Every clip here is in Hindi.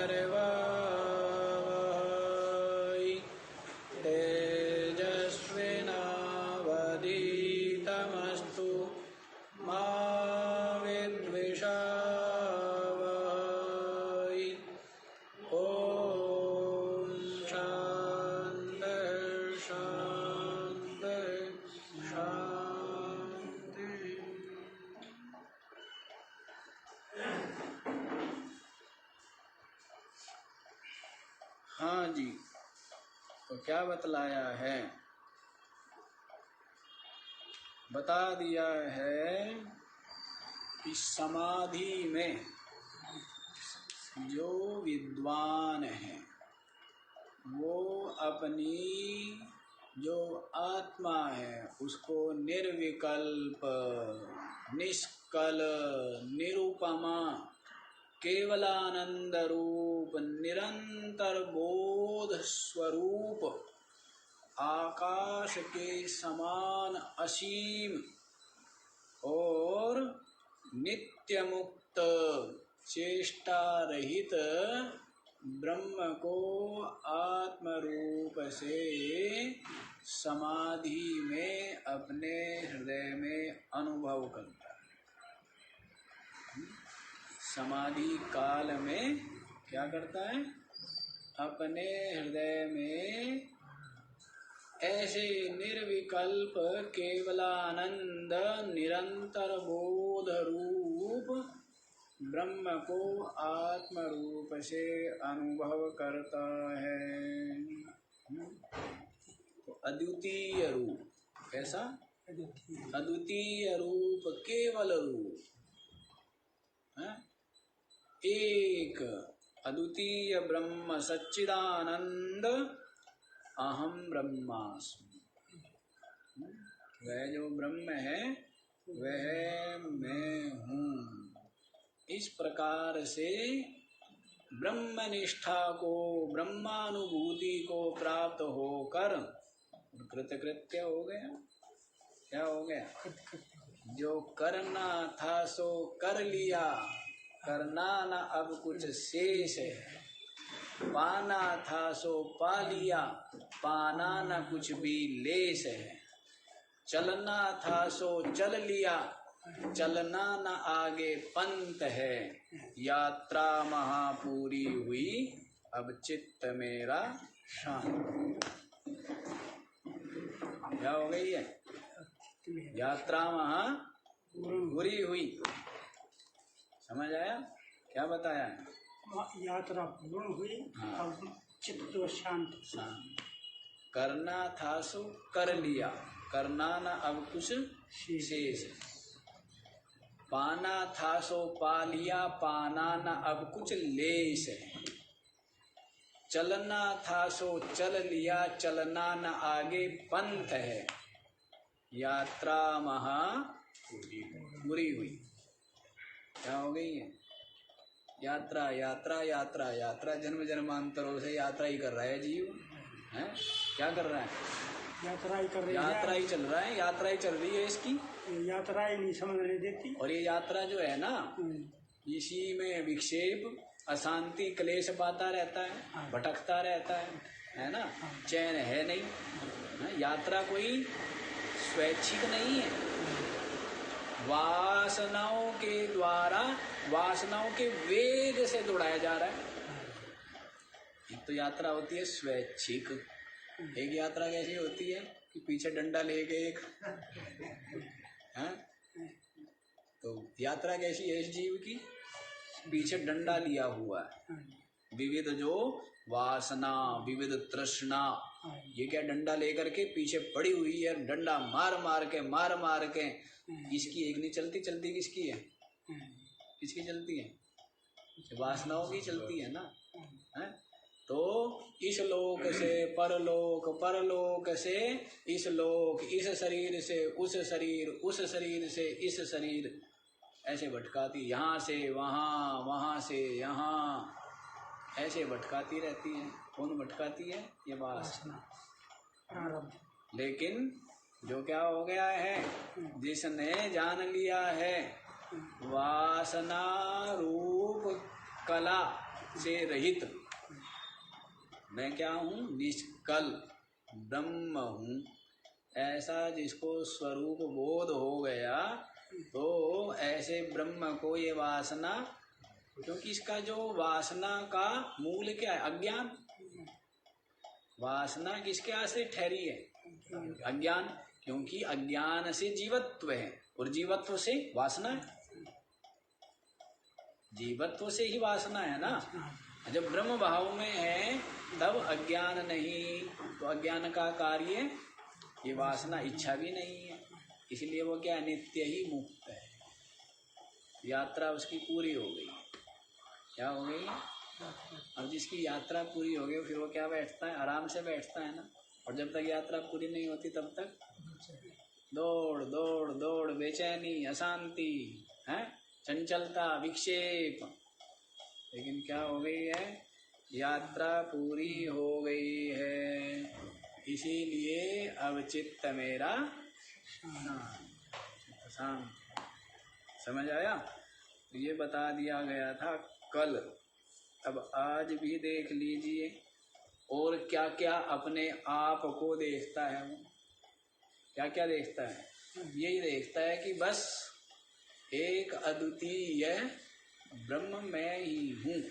वै तेजस्विनावधीतमस्तु मा विद्विषावै। ॐ शान्ति शान्ति शान्ति। हाँ जी, तो क्या बतलाया है? बता दिया है कि समाधि में जो विद्वान है वो अपनी जो आत्मा है उसको निर्विकल्प, निष्कल, निरुपमा, केवलानंद रूप, निरंतर बोध स्वरूप, आकाश के समान असीम और नित्य मुक्त चेष्टा रहित ब्रह्म को आत्म रूप से समाधि में अपने हृदय में अनुभव करता है। समाधि काल में क्या करता है? अपने हृदय में ऐसे निर्विकल्प केवलानंद निरंतर बोध रूप ब्रह्म को आत्म रूप से अनुभव करता है। तो अद्वितीय रूप, कैसा? अद्वितीय रूप, केवल रूप, एक अद्वितीय ब्रह्म सच्चिदानंद अहम ब्रह्मास्मि। वह जो ब्रह्म है वह मैं हूँ। इस प्रकार से ब्रह्मनिष्ठा को, ब्रह्मानुभूति को प्राप्त होकर कृतकृत्य हो गया। क्या हो गया? जो करना था सो कर लिया, करना न अब कुछ शेष है। पाना था सो पा लिया, पाना न कुछ भी लेस है। चलना था सो चल लिया, चलना न आगे पंत है। यात्रा महापूरी हुई, अब चित्त मेरा शांत। क्या हो गई है? यात्रा महापूरी हुई। समझ आया? क्या बताया है? यात्रा पूर्ण हुई। हाँ। अब चित्त शांत। करना था सो कर लिया, करना न अब कुछ शेष। पाना था सो पा लिया, पाना न अब कुछ लेस है। चलना था सो चल लिया, चलना न आगे पंथ है। यात्रा महापूरी हुई। क्या हो गई है? यात्रा यात्रा यात्रा यात्रा, जन्म जन्मांतरों से यात्रा ही कर रहा है जीव। है क्या कर रहा है? यात्रा ही कर रही है, यात्रा ही चल रहा है, यात्रा ही चल रही है इसकी। यात्रा ही नहीं समझने देती। और ये यात्रा जो है ना, इसी में विक्षेप, अशांति, क्लेश पाता रहता है, भटकता रहता है ना। चैन है नहीं। यात्रा कोई स्वैच्छिक नहीं है। वासनाओं के द्वारा, वासनाओं के वेग से दौड़ाया जा रहा है। एक तो यात्रा होती है स्वैच्छिक, एक यात्रा कैसी होती है कि पीछे डंडा लेके एक तो यात्रा कैसी है इस जीव की? पीछे डंडा लिया हुआ है। विविध जो वासना, विविध तृष्णा, ये क्या डंडा लेकर के पीछे पड़ी हुई है। डंडा मार मार के इसकी एक नहीं चलती। चलती किसकी है? किसकी चलती है? वासनाओं की चलती है ना। तो इस लोक से परलोक, परलोक से इस लोक, इस शरीर से उस शरीर, उस शरीर से इस शरीर, ऐसे भटकाती, यहाँ से वहाँ, वहाँ से यहाँ, ऐसे भटकाती रहती है। कौन भटकाती है? ये वासना। लेकिन जो क्या हो गया है, जिसने जान लिया है वासना रूप कला से रहित, मैं क्या हूँ, निष्कल ब्रह्म हूँ, ऐसा जिसको स्वरूप बोध हो गया, तो ऐसे ब्रह्म को ये वासना, क्योंकि इसका जो वासना का मूल क्या है, अज्ञान। वासना किसके आश्रित ठहरी है, अज्ञान, क्योंकि अज्ञान से जीवत्व है और जीवत्व से वासना है, जीवत्व से ही वासना है ना। जब ब्रह्म भाव में है तब अज्ञान नहीं, तो अज्ञान का कार्य ये वासना, इच्छा भी नहीं है, इसलिए वो क्या, नित्य ही मुक्त है। यात्रा उसकी पूरी हो गई। क्या हो गई? अब जिसकी यात्रा पूरी हो गई फिर वो क्या बैठता है, आराम से बैठता है ना। और जब तक यात्रा पूरी नहीं होती तब तक दौड़ दौड़ दौड़, बेचैनी, अशांति है, चंचलता, विक्षेप। लेकिन क्या हो गई है, यात्रा पूरी हो गई है, इसीलिए अब चित्त मेरा शांत। समझ आया? तो ये बता दिया गया था कल। अब आज भी देख लीजिए और क्या क्या अपने आप को देखता है वो, क्या क्या देखता है। यही देखता है कि बस एक अद्वितीय ब्रह्म मैं ही हूँ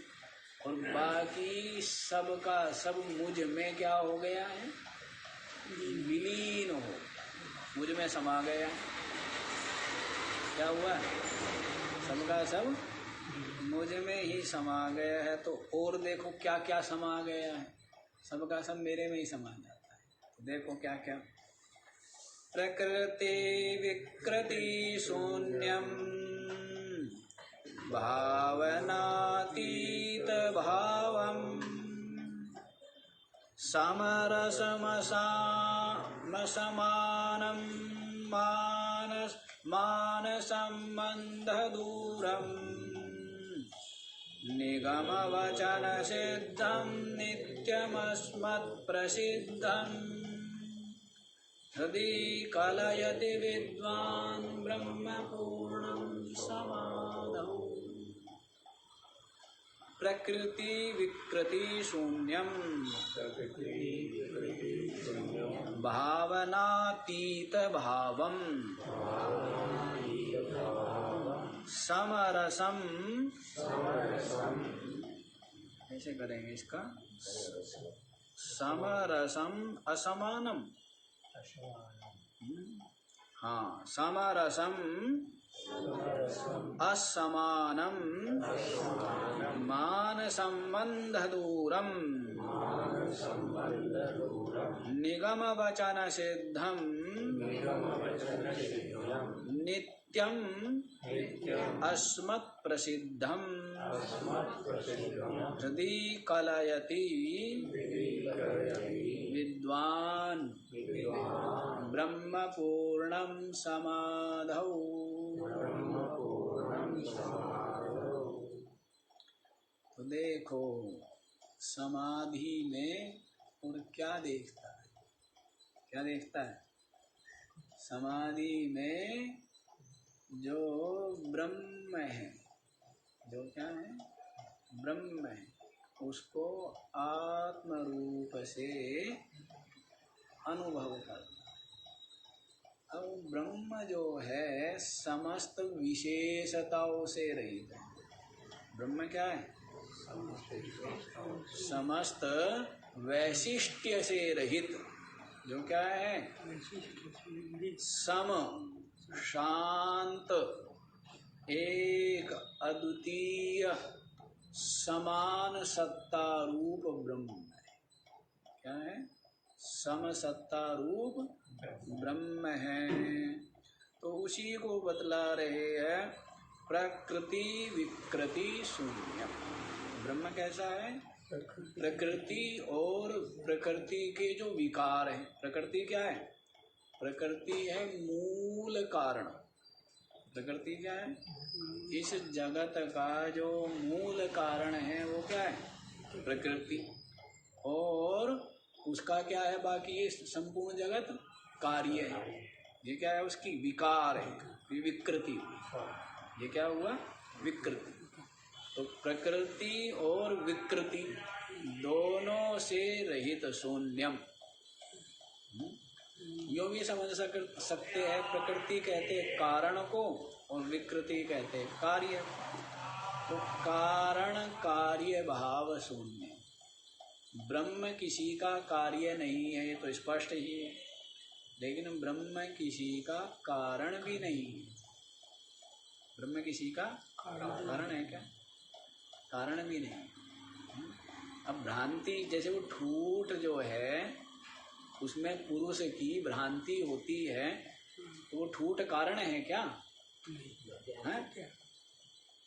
और बाकी सबका सब मुझ में क्या हो गया है, विलीन हो, मुझ में समा गया। क्या हुआ, सबका सब मुझ में ही समा गया है। तो और देखो क्या क्या समा गया है, सबका सब मेरे में ही समा जाता है। तो देखो क्या क्या, प्रकृति विकृति शून्यम भावनातीत भावम समरसमसामसमानं मानसंबंध दूरम निगमवचन सिद्धं नित्यमस्मत्प्रसिद्धं हृदि कलयति विद्वान् ब्रह्मपूर्णं समाधौ। प्रकृति विकृति शून्यम भावनातीत भावम समरसम, कैसे करेंगे इसका, समरसम असमानम, हाँ, समरसम असमानम मान संबंध दूरम निगम वचन सिद्धम नित्यम अस्मत् प्रसिद्धम हृदि कलयति विद्वान् ब्रह्मपूर्णं समाधौ। तो देखो समाधि में और क्या देखता है, क्या देखता है, समाधि में जो ब्रह्म है, जो क्या है, ब्रह्म है, उसको आत्म रूप से अनुभव करता है। अब ब्रह्म जो है समस्त विशेषताओं से रहित है। ब्रह्म क्या है, समस्त वैशिष्ट्य से रहित, जो क्या है, सम शांत एक अद्वितीय समान सत्ता रूप ब्रह्म है। क्या है, सम सत्ता रूप ब्रह्म है। तो उसी को बतला रहे हैं प्रकृति विकृति शून्य। ब्रह्म कैसा है, प्रकृति और प्रकृति के जो विकार हैं। प्रकृति क्या है, प्रकृति है मूल कारण। प्रकृति क्या है, इस जगत का जो मूल कारण है वो क्या है, प्रकृति। और उसका क्या है, बाकी ये संपूर्ण जगत कार्य है। ये क्या है, उसकी विकार है, विकृति। ये क्या हुआ, विकृति। तो प्रकृति और विकृति दोनों से रहित शून्यम। यो भी समझ सकते हैं, प्रकृति कहते हैं कारण को और विकृति कहते हैं कार्य। तो कारण कार्य भाव शून्य, ब्रह्म किसी का कार्य नहीं है, ये तो स्पष्ट ही है। लेकिन ब्रह्म किसी का कारण भी नहीं है। ब्रह्म किसी का कारण है क्या? कारण भी नहीं। अब भ्रांति, जैसे वो ठूठ जो है उसमें पुरुष की भ्रांति होती है, तो वो ठूठ कारण है क्या? है?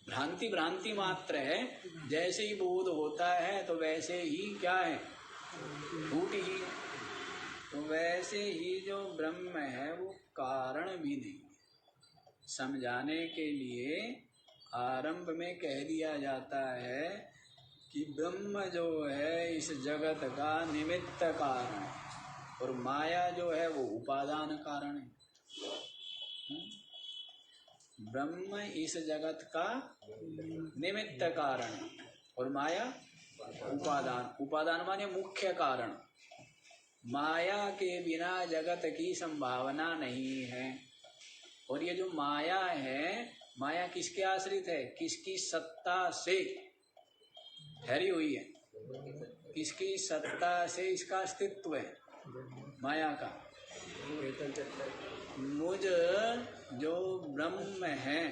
भ्रांति भ्रांति मात्र है। जैसे ही बोध होता है तो वैसे ही क्या है? ठूठ ही है। तो वैसे ही जो ब्रह्म है वो कारण भी नहीं है। समझाने के लिए आरंभ में कह दिया जाता है कि ब्रह्म जो है इस जगत का निमित्त कारण है और माया जो है वो उपादान कारण है। ब्रह्म इस जगत का निमित्त कारण है और माया उपादान। उपादान माने मुख्य कारण। माया के बिना जगत की संभावना नहीं है। और ये जो माया है, माया किसके आश्रित है? किसकी सत्ता से ठहरी हुई है? किसकी सत्ता से इसका अस्तित्व है? माया का। मुझ जो ब्रह्म है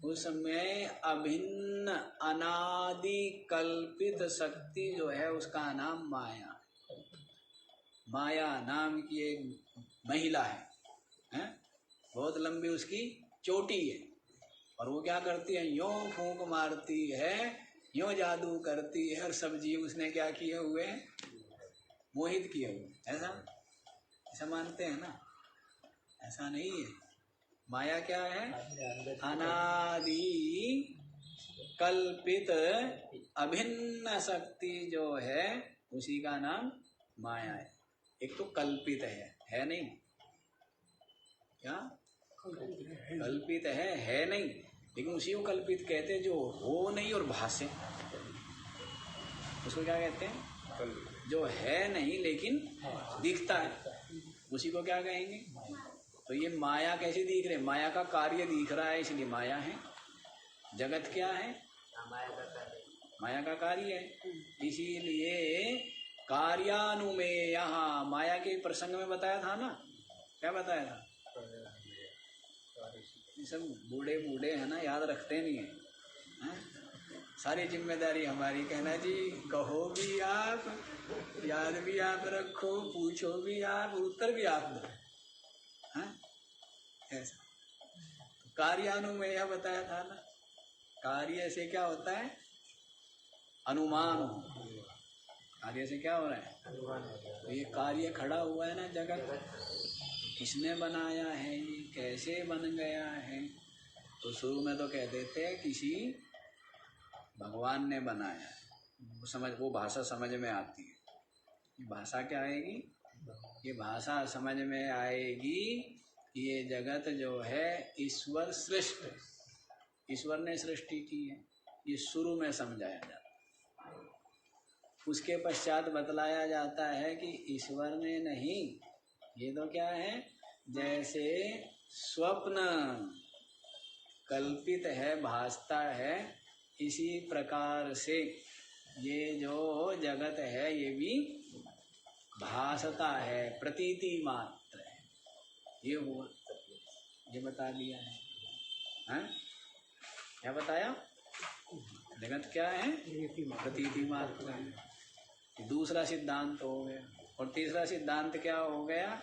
उसमें अभिन्न अनादि कल्पित शक्ति जो है उसका नाम माया। माया नाम की एक महिला है? बहुत लंबी उसकी चोटी है और वो क्या करती है? यूं फूंक मारती है, यूं जादू करती है और सब जीव उसने क्या किए हुए? मोहित किए हुए। ऐसा मानते हैं ना? ऐसा नहीं है। माया क्या है? अनादि कल्पित अभिन्न शक्ति जो है उसी का नाम माया है। एक तो कल्पित है नहीं क्या? कल्पित है नहीं, लेकिन उसी को कल्पित कहते हैं जो हो नहीं और भासे। उसको क्या कहते हैं? जो है नहीं लेकिन दिखता है, उसी को क्या कहेंगे? तो ये माया कैसी दिख रही है? माया का कार्य दिख रहा है इसलिए माया है। जगत क्या है? माया का कार्य है। इसीलिए कार्यानुमेय, यहाँ माया के प्रसंग में बताया था ना, क्या बताया था? ये सब बूढ़े है ना, याद रखते नहीं है। सारी जिम्मेदारी हमारी। कहना जी कहो भी आप, याद भी आप रखो, पूछो भी आप, उत्तर भी आप दो। ऐसा कार्यानुमेय बताया था ना। कार्य से क्या होता है? अनुमान। कार्य से क्या हो रहा है? तो ये कार्य खड़ा हुआ है ना जगत, किसने बनाया है? ये कैसे बन गया है? तो शुरू में तो कह देते हैं किसी भगवान ने बनाया। वो भाषा समझ में आती है। भाषा क्या आएगी? ये भाषा समझ में आएगी कि ये जगत जो है ईश्वर सृष्ट, ईश्वर ने सृष्टि की है। ये शुरू में समझाया जाता है। उसके पश्चात बतलाया जाता है कि ईश्वर ने नहीं, ये तो क्या है? जैसे स्वप्न कल्पित है, भासता है, इसी प्रकार से ये जो जगत है ये भी भासता है, प्रतीति मात्र है। ये हुआ, ये बता दिया है। हैं? क्या बताया? जगत क्या है? प्रतीति मात्र है। दूसरा सिद्धांत हो गया। और तीसरा सिद्धांत क्या हो गया?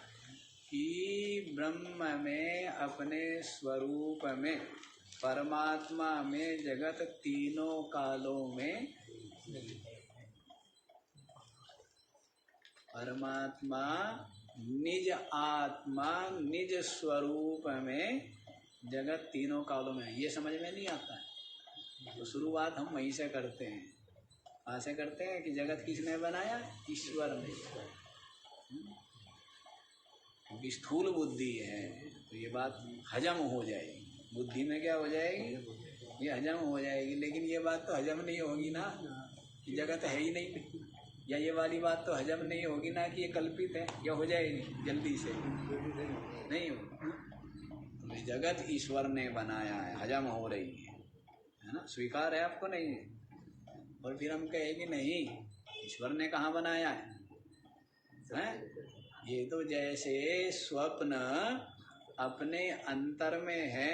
कि ब्रह्म में, अपने स्वरूप में, परमात्मा में जगत तीनों कालों में, परमात्मा निज आत्मा निज स्वरूप में जगत तीनों कालों में। ये समझ में नहीं आता है। तो शुरुआत हम वहीं से करते हैं। कहाँ से करते हैं? कि जगत किसने बनाया? ईश्वर ने। क्योंकि स्थूल बुद्धि है तो ये बात हजम हो जाएगी। बुद्धि में क्या हो जाएगी? ये हजम हो जाएगी, लेकिन ये बात तो हजम नहीं होगी ना कि जगत है ही नहीं, या ये वाली बात तो हजम नहीं होगी ना कि ये कल्पित है, या हो जाएगी जल्दी से? नहीं होगी। तो जगत ईश्वर ने बनाया है, हजम हो रही है ना? स्वीकार है आपको? नहीं है? और फिर हम कहे कि नहीं, ईश्वर ने कहाँ बनाया है? ये तो जैसे स्वप्न अपने अंतर में है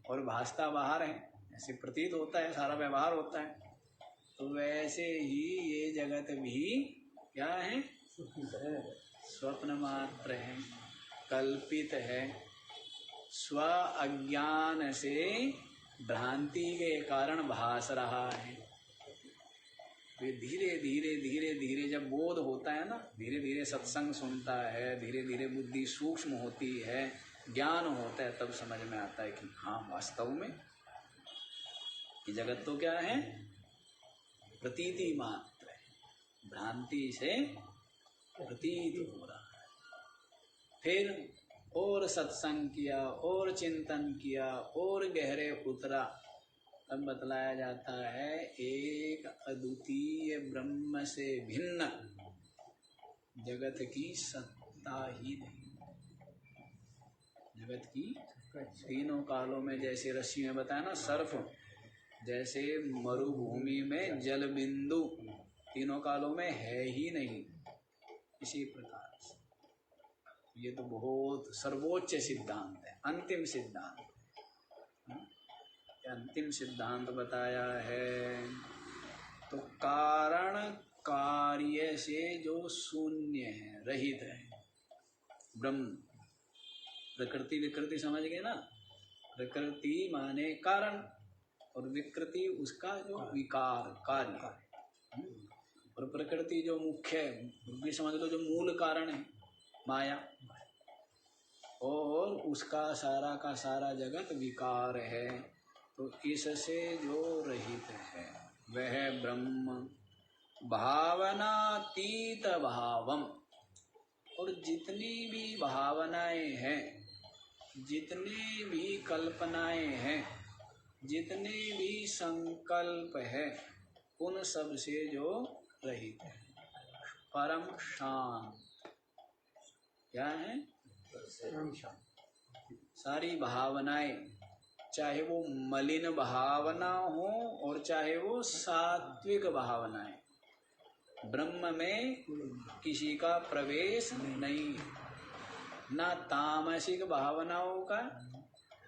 और भासता बाहर है, ऐसे प्रतीत होता है, सारा व्यवहार होता है, तो वैसे ही ये जगत भी क्या है? स्वप्न मात्र है, कल्पित है, स्व अज्ञान से भ्रांति के कारण भास रहा है। तो धीरे धीरे धीरे धीरे जब बोध होता है ना, धीरे धीरे सत्संग सुनता है, धीरे धीरे बुद्धि सूक्ष्म होती है, ज्ञान होता है, तब समझ में आता है कि हाँ वास्तव में ये जगत तो क्या है? प्रतीति मात्र है, भ्रांति से प्रतीत हो रहा है। फिर और सत्संग किया और चिंतन किया और गहरे उतरा, तब बतलाया जाता है एक अद्वितीय ब्रह्म से भिन्न जगत की सत्ता ही नहीं। जगत की तीनों कालों में, जैसे रस्सी में बताया ना सर्फ, जैसे मरुभूमि में जल बिंदु तीनों कालों में है ही नहीं, इसी प्रकार से ये तो बहुत सर्वोच्च सिद्धांत है, अंतिम सिद्धांत। अंतिम सिद्धांत बताया है। तो कारण कार्य से जो शून्य है, रहित है, ब्रह्म। प्रकृति विकृति समझ गए ना? प्रकृति माने कारण और विकृति उसका जो विकार कार्य, और प्रकृति जो मुख्य है, भी समझ लो जो मूल कारण है माया, और उसका सारा का सारा जगत विकार है। तो इससे जो रहित है वह ब्रह्म भावनातीत भावम। और जितनी भी भावनाएं हैं, जितनी भी कल्पनाएं हैं, जितने भी संकल्प है, उन सब से जो रहित है, परम शांत। क्या है? सारी भावनाएं, चाहे वो मलिन भावना हो और चाहे वो सात्विक भावनाएं, ब्रह्म में किसी का प्रवेश नहीं है, ना तामसिक भावनाओं का,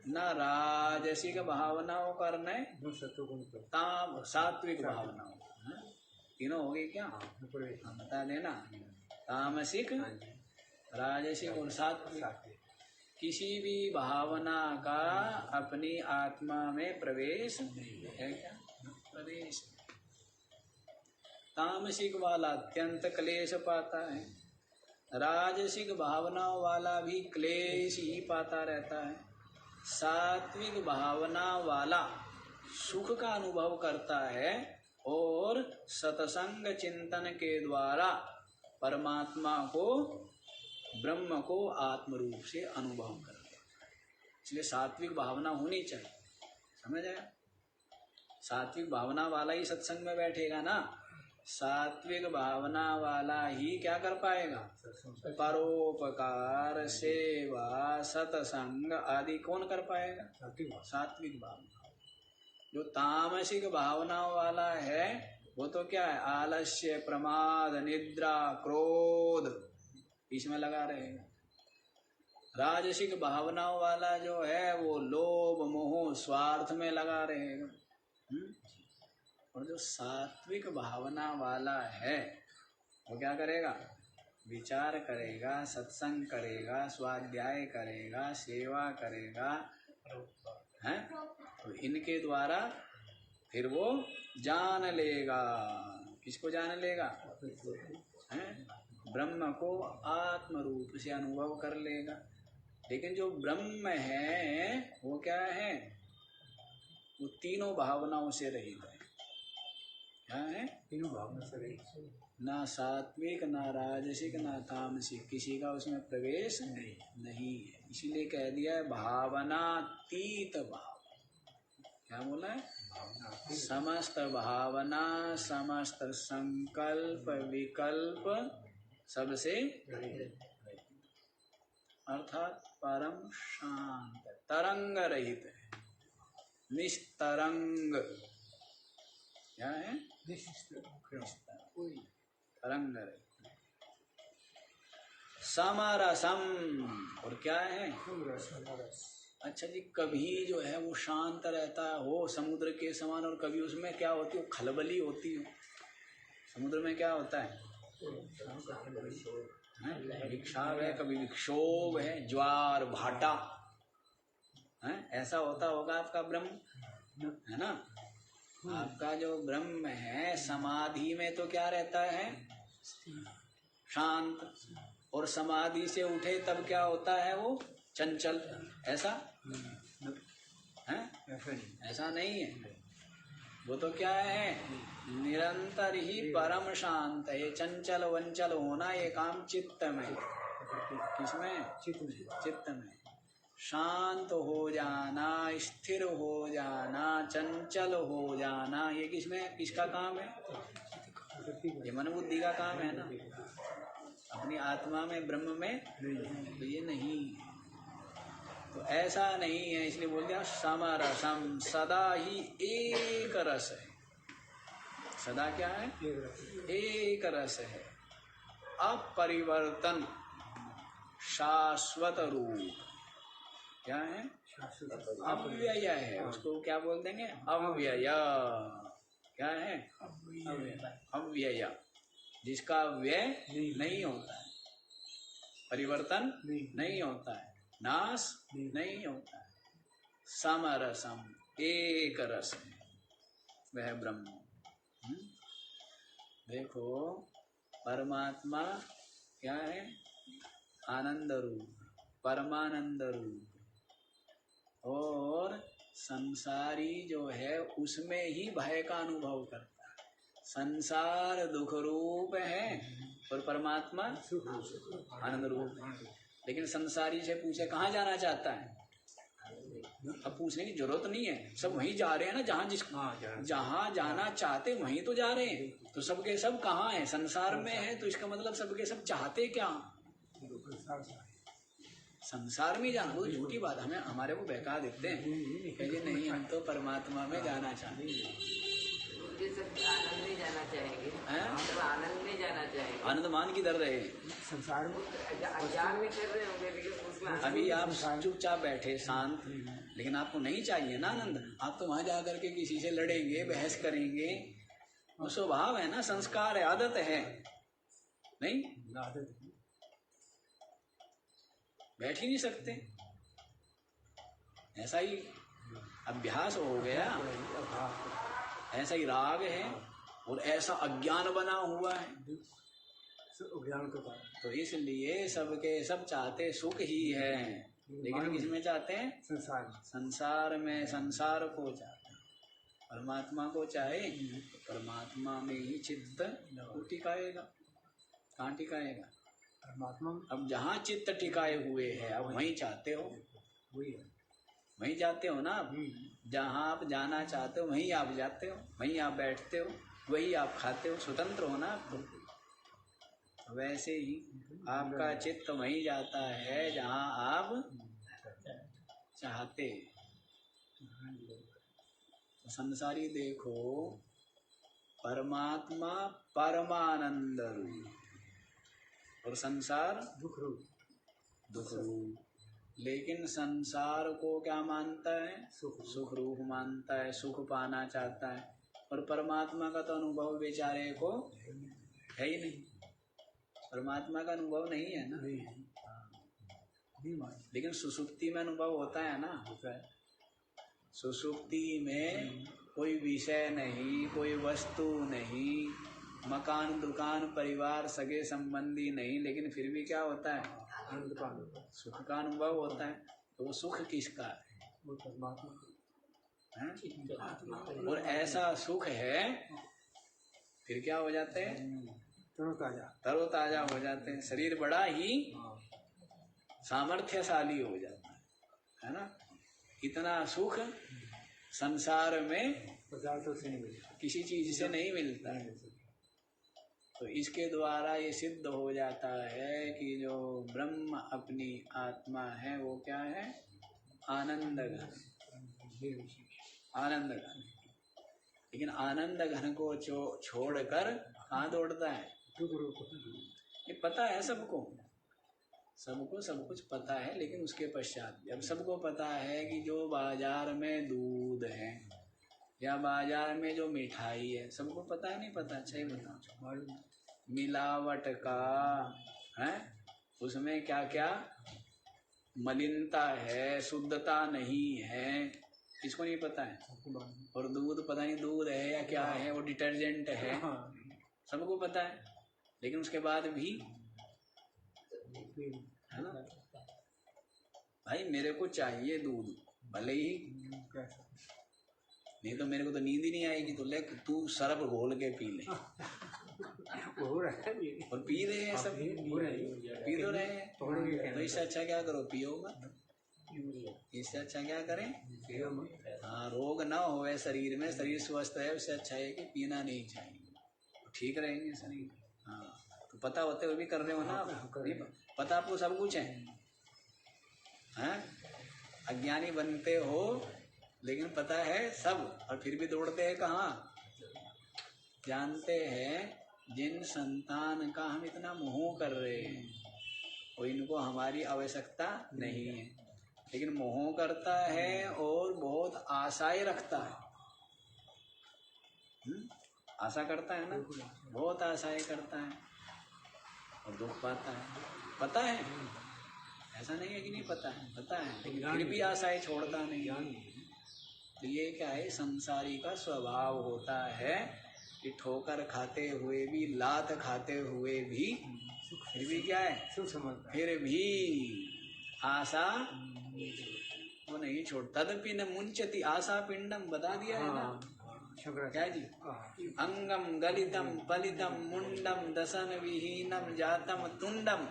ना राजसिक भावनाओं का, न सात्विक भावनाओं का। तीनों हो गए क्या? बता देना, तामसिक, राजसिक और सात्विक। किसी भी भावना का अपनी आत्मा में प्रवेश नहीं है। क्या प्रवेश? तामसिक वाला अत्यंत क्लेश पाता है, राजसिक भावनाओं वाला भी क्लेश ही पाता रहता है, सात्विक भावना वाला सुख का अनुभव करता है और सत्संग चिंतन के द्वारा परमात्मा को, ब्रह्म को आत्म रूप से अनुभव कर लेता है। इसलिए सात्विक भावना होनी चाहिए, समझ आया? सात्विक भावना वाला ही सत्संग में बैठेगा ना, सात्विक भावना वाला ही क्या कर पाएगा? परोपकार, सेवा, सत्संग आदि कौन कर पाएगा? सात्विक भावना। जो तामसिक भावना वाला है वो तो क्या है? आलस्य, प्रमाद, निद्रा, क्रोध, इसमें लगा रहेगा। राजसिक भावनाओं वाला जो है वो लोभ, मोह, स्वार्थ में लगा रहेगा। और जो सात्विक भावना वाला है वो क्या करेगा? विचार करेगा, सत्संग करेगा, स्वाध्याय करेगा, सेवा करेगा, हैं? तो इनके द्वारा फिर वो जान लेगा। किसको जान लेगा? हैं? ब्रह्म को आत्म रूप से अनुभव कर लेगा। लेकिन जो ब्रह्म है वो क्या है? वो तीनों भावनाओं से रहित है। क्या है? तीनों भावना से रहित, ना सात्विक, ना राजसिक, ना तामसिक, किसी का उसमें प्रवेश नहीं है। इसीलिए कह दिया है भावनातीत भाव। क्या बोला है? समस्त भावना, समस्त संकल्प विकल्प सबसे अर्थात परम शांत, तरंग रहित है, निस्तरंग। क्या है? तरंग रहित। समरसम, और क्या है? अच्छा जी, कभी जो है वो शांत रहता हो समुद्र के समान, और कभी उसमें क्या होती है? खलबली होती है। समुद्र में क्या होता है? विक्षाभ है, कभी विक्षोभ है, ज्वार भाटा है। ऐसा होता होगा आपका ब्रह्म, है ना? आपका जो ब्रह्म है समाधि में तो क्या रहता है? शांत। और समाधि से उठे तब क्या होता है? वो चंचल। ऐसा है? ऐसा नहीं है। वो तो क्या है? निरंतर ही परम शांत है। चंचल वंचल होना ये काम चित्त में। किसमें? चित्त में। शांत हो जाना, स्थिर हो जाना, चंचल हो जाना, ये किसमें, किसका काम है? ये मन बुद्धि का काम है ना। अपनी आत्मा में, ब्रह्म में तो ये नहीं है। तो ऐसा नहीं है, इसलिए बोल दिया समरसम, सदा ही एक रस है। सदा क्या है? एक रस है। अपरिवर्तन, शाश्वत रूप। क्या है? अव्यय है। उसको क्या बोल देंगे? अव्यय। क्या है? अव्यय, जिसका व्यय नहीं होता है, परिवर्तन नहीं होता है, नाश नहीं होता है। समरसम, एक रस है वह ब्रह्म। देखो परमात्मा क्या है? आनंद रूप, परमानंद रूप। और संसारी जो है उसमें ही भय का अनुभव करता है। संसार दुख रूप है और परमात्मा आनंद रूप है। लेकिन संसारी से पूछे कहाँ जाना चाहता है? अब पूछने की जरूरत नहीं है, सब वहीं जा रहे हैं ना, जहाँ जाना चाहते वहीं तो जा रहे हैं। तो सबके सब कहाँ है? संसार में है। तो इसका मतलब सबके सब चाहते क्या? संसार में जाना। वो झूठी बात, हमें हमारे को बहका देते हैं कि नहीं हम तो परमात्मा में जाना चाहते हैं। आनंद में जाना चाहेंगे, आनंद में जाना चाहेंगे। आनंद मान किधर रहे? संसार में अज्ञान में कर रहे होंगे, लेकिन उसमें अभी आप चुपचाप बैठे शांत, लेकिन आपको नहीं चाहिए ना आनंद। आप तो वहां जाकर के किसी से लड़ेंगे, बहस करेंगे। वो स्वभाव है ना, संस्कार है, आदत है। नहीं बैठ ही नहीं सकते, ऐसा ही अभ्यास हो गया, ऐसा ही राग है और ऐसा अज्ञान बना हुआ है। तो इसलिए सबके सब चाहते सुख ही है, लेकिन किसमें चाहते हैं? संसार में। संसार को चाहते हैं, परमात्मा को चाहे तो परमात्मा में ही चित्त टिकाएगा। कहाँ टिकाएगा? परमात्मा। अब जहाँ चित्त टिकाए हुए है अब वहीं चाहते हो, वहीं जाते हो ना। आप जहाँ आप जाना चाहते हो वहीं आप जाते हो, वहीं आप बैठते हो, वही आप खाते हो, स्वतंत्र हो ना आप। वैसे ही आपका चित्त वहीं जाता है जहाँ आप चाहते। तो संसारी देखो, परमात्मा परमानंद रूप और संसार दुख रूप। लेकिन संसार को क्या मानता है? सुख रूप मानता है, सुख पाना चाहता है। और परमात्मा का तो अनुभव बेचारे को है ही नहीं, परमात्मा का अनुभव नहीं है ना। लेकिन सुसुप्ति में अनुभव होता है ना। सुसुप्ति में कोई विषय नहीं, कोई वस्तु नहीं, मकान दुकान परिवार सगे संबंधी नहीं, लेकिन फिर भी क्या होता है? सुख का अनुभव होता है। तो वो सुख किसका है? वो परमात्मा है। और ऐसा सुख है फिर क्या हो जाते हैं? तरोताजा हो जाते हैं। शरीर बड़ा ही सामर्थ्यशाली हो जाता है ना। इतना सुख संसार में पदार्थों से नहीं मिलता, किसी चीज से नहीं मिलता है। तो इसके द्वारा ये सिद्ध हो जाता है कि जो ब्रह्म अपनी आत्मा है वो क्या है, आनंद घन, आनंद घन। लेकिन आनंद घन को छोड़कर कहाँ दौड़ता है, ये पता है सबको, सबको सब कुछ पता है। लेकिन उसके पश्चात जब सबको पता है कि जो बाजार में दूध है या बाजार में जो मिठाई है, सबको पता है नहीं पता, अच्छा ही बताओ, मिलावट का है, उसमें क्या क्या मलिनता है, शुद्धता नहीं है, इसको नहीं पता है। और दूध पता नहीं दूध है या क्या है, वो डिटर्जेंट है, सबको पता है। लेकिन उसके बाद भी है ना, भाई मेरे को चाहिए दूध, भले ही नहीं तो मेरे को तो नींद ही नहीं आएगी, तो ले तू सरफ घोल के पी ले। हो रहा है और पी रहे हैं सब, पी तो रहे हैं, तो इससे अच्छा क्या करो, पियो मत, इससे अच्छा क्या करें, हाँ रोग ना होवे शरीर में, शरीर स्वस्थ है, उससे अच्छा है कि पीना नहीं चाहिए, ठीक रहेंगे शरीर। हाँ तो पता होते हुए भी कर रहे हो ना, पता आपको सब कुछ है, हैं अज्ञानी बनते हो लेकिन पता है सब, और फिर भी दौड़ते हैं कहाँ। जानते हैं जिन संतान का हम इतना मोह कर रहे हैं वो इनको हमारी आवश्यकता नहीं है, लेकिन मोह करता है और बहुत आशाएं रखता है। आशा करता है ना, बहुत आशाएं करता है और दुख पाता है। पता है, ऐसा नहीं है कि नहीं पता है, पता है, लेकिन फिर भी आशाएं छोड़ता नहीं। तो ये क्या है, संसारी का स्वभाव होता है कि ठोकर खाते हुए भी, लात खाते हुए भी, फिर भी क्या है, फिर भी आशा वो नहीं छोड़ता। तदपि न मुंचति आशा पिंडम, बता दिया है ना क्या जी, अंगम गलितम पलितम मुंडम दशन विहीनम जातम तुंडम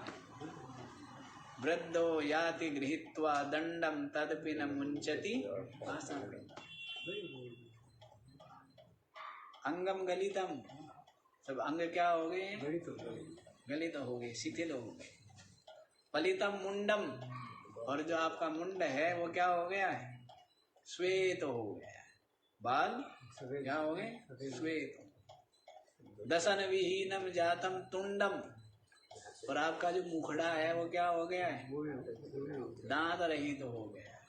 वृद्धो याति गृहीत्वा दंडम तदपि न मुंचति आशा पिंडम। अंगम गलितम, सब अंग क्या हो गए, गलित हो गए, शिथिल हो गए। पलितम मुंडम, और जो आपका मुंड है वो क्या हो गया है, श्वेत हो गया है, बाल क्या हो गए, श्वेत। दशन विहीनम जातम तुंडम, और आपका जो मुखड़ा है वो क्या हो गया है, दांत रहित तो हो गया है।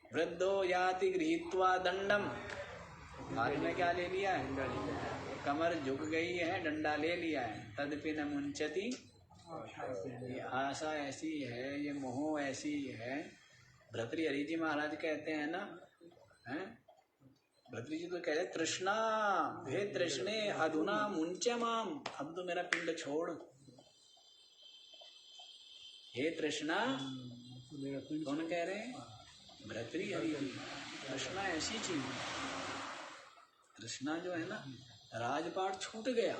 वृद्धो याति गृहीत्वा दंडम, हाथ में क्या ले लिया है, कमर झुक गई है, डंडा ले लिया है। तदपि न मुंचति, ये आशा ऐसी है, ये मोह ऐसी है। भर्तृहरि जी महाराज कहते हैं ना, हैं भर्तृ जी तो कहते तृष्णा, हे तृष्णे अधुना मुंच माम, अब तो मेरा पिंड छोड़। हे तृष्णा, कौन कह रहे हैं, भर्तृहरि जी। तृष्णा ऐसी चीज, तृष्णा जो है ना, राजपाट छूट गया,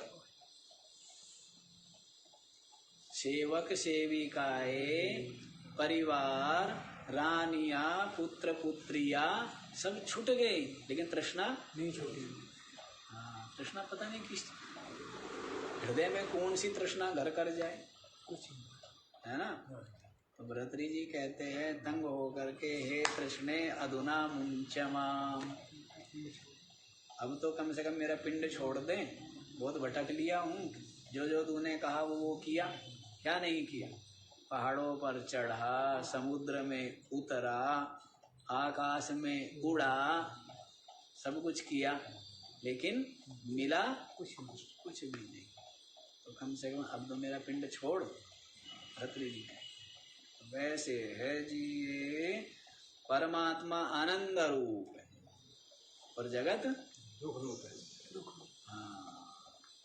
सेवक सेविकाए, परिवार, रानिया, पुत्र पुत्रिया सब छूट गए, लेकिन तृष्णा नहीं छूटी। हाँ, तृष्णा पता नहीं किस हृदय में कौन सी तृष्णा घर कर जाए, कुछ है ना। तो भर्तृ जी कहते हैं तंग होकर के, हे तृष्णे अधुना मुंचमाम, अब तो कम से कम मेरा पिंड छोड़ दे, बहुत भटक लिया हूँ, जो जो तूने कहा वो किया, क्या नहीं किया। पहाड़ों पर चढ़ा, समुद्र में उतरा, आकाश में उड़ा, सब कुछ किया, लेकिन मिला कुछ भी नहीं। तो कम से कम अब तो मेरा पिंड छोड़। भर्तृ जी वैसे है जी, ये परमात्मा आनंद रूप है और जगत दुख रूप है। हाँ,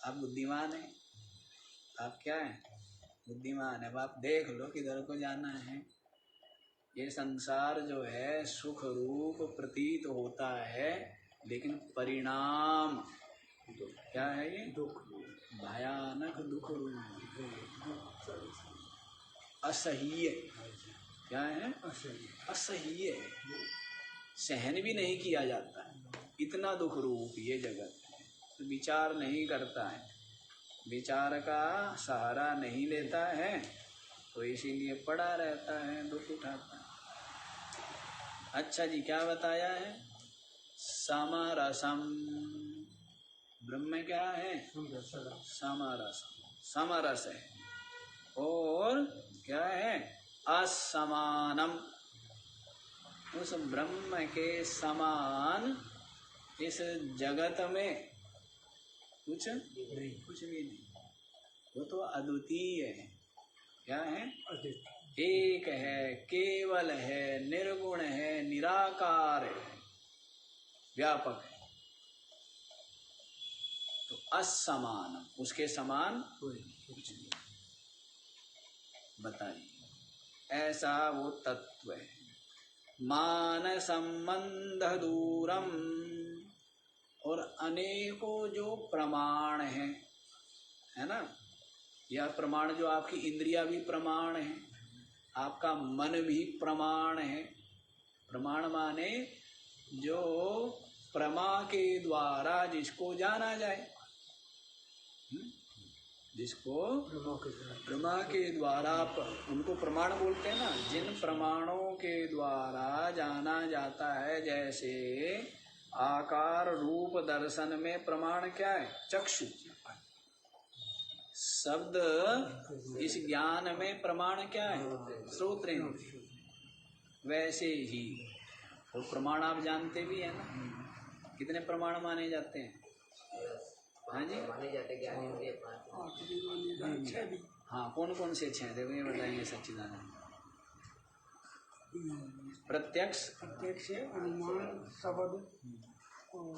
आप बुद्धिमान है, आप क्या है, बुद्धिमान है। अब आप देख लो किधर को जाना है। ये संसार जो है सुख रूप प्रतीत होता है, लेकिन परिणाम क्या है, ये दुख, भयानक दुख रूप, असह्य, क्या है, असह्य। सहन भी नहीं किया जाता है। इतना दुख रूप ये जगत है। तो विचार नहीं करता है, विचार का सहारा नहीं लेता है, तो इसीलिए पड़ा रहता है, दुख उठाता है। अच्छा जी, क्या बताया है? समरसम, ब्रह्म क्या है? समरस, समरस है। और क्या है? असमानम, उस ब्रह्म के समान इस जगत में कुछ नहीं, कुछ भी नहीं। वो तो अद्वितीय है। क्या है? एक है, केवल है, निर्गुण है, निराकार है, व्यापक है। तो असमान, उसके समान कुछ नहीं। बताइए, ऐसा वो तत्व है। मान संबंध दूरम, और अनेकों जो प्रमाण है ना, यह प्रमाण जो आपकी इंद्रिया भी प्रमाण है, आपका मन भी प्रमाण है। प्रमाण माने जो प्रमा के द्वारा जिसको जाना जाए, जिसको प्रमा के द्वारा, उनको प्रमाण बोलते हैं ना। जिन प्रमाणों के द्वारा जाना जाता है, जैसे आकार रूप दर्शन में प्रमाण क्या है? चक्षु। शब्द इस ज्ञान में प्रमाण क्या है? श्रोत्रेंद्रिय। वैसे ही वो प्रमाण आप जानते भी है ना, कितने प्रमाण माने जाते हैं? हाँ जी, माने जाते ज्ञान इंद्रिय पांच। हाँ, कौन कौन से 6? देखो ये बताएंगे सच्चिदानंद। प्रत्यक्ष, प्रत्यक्ष, अनुमान, शब्द और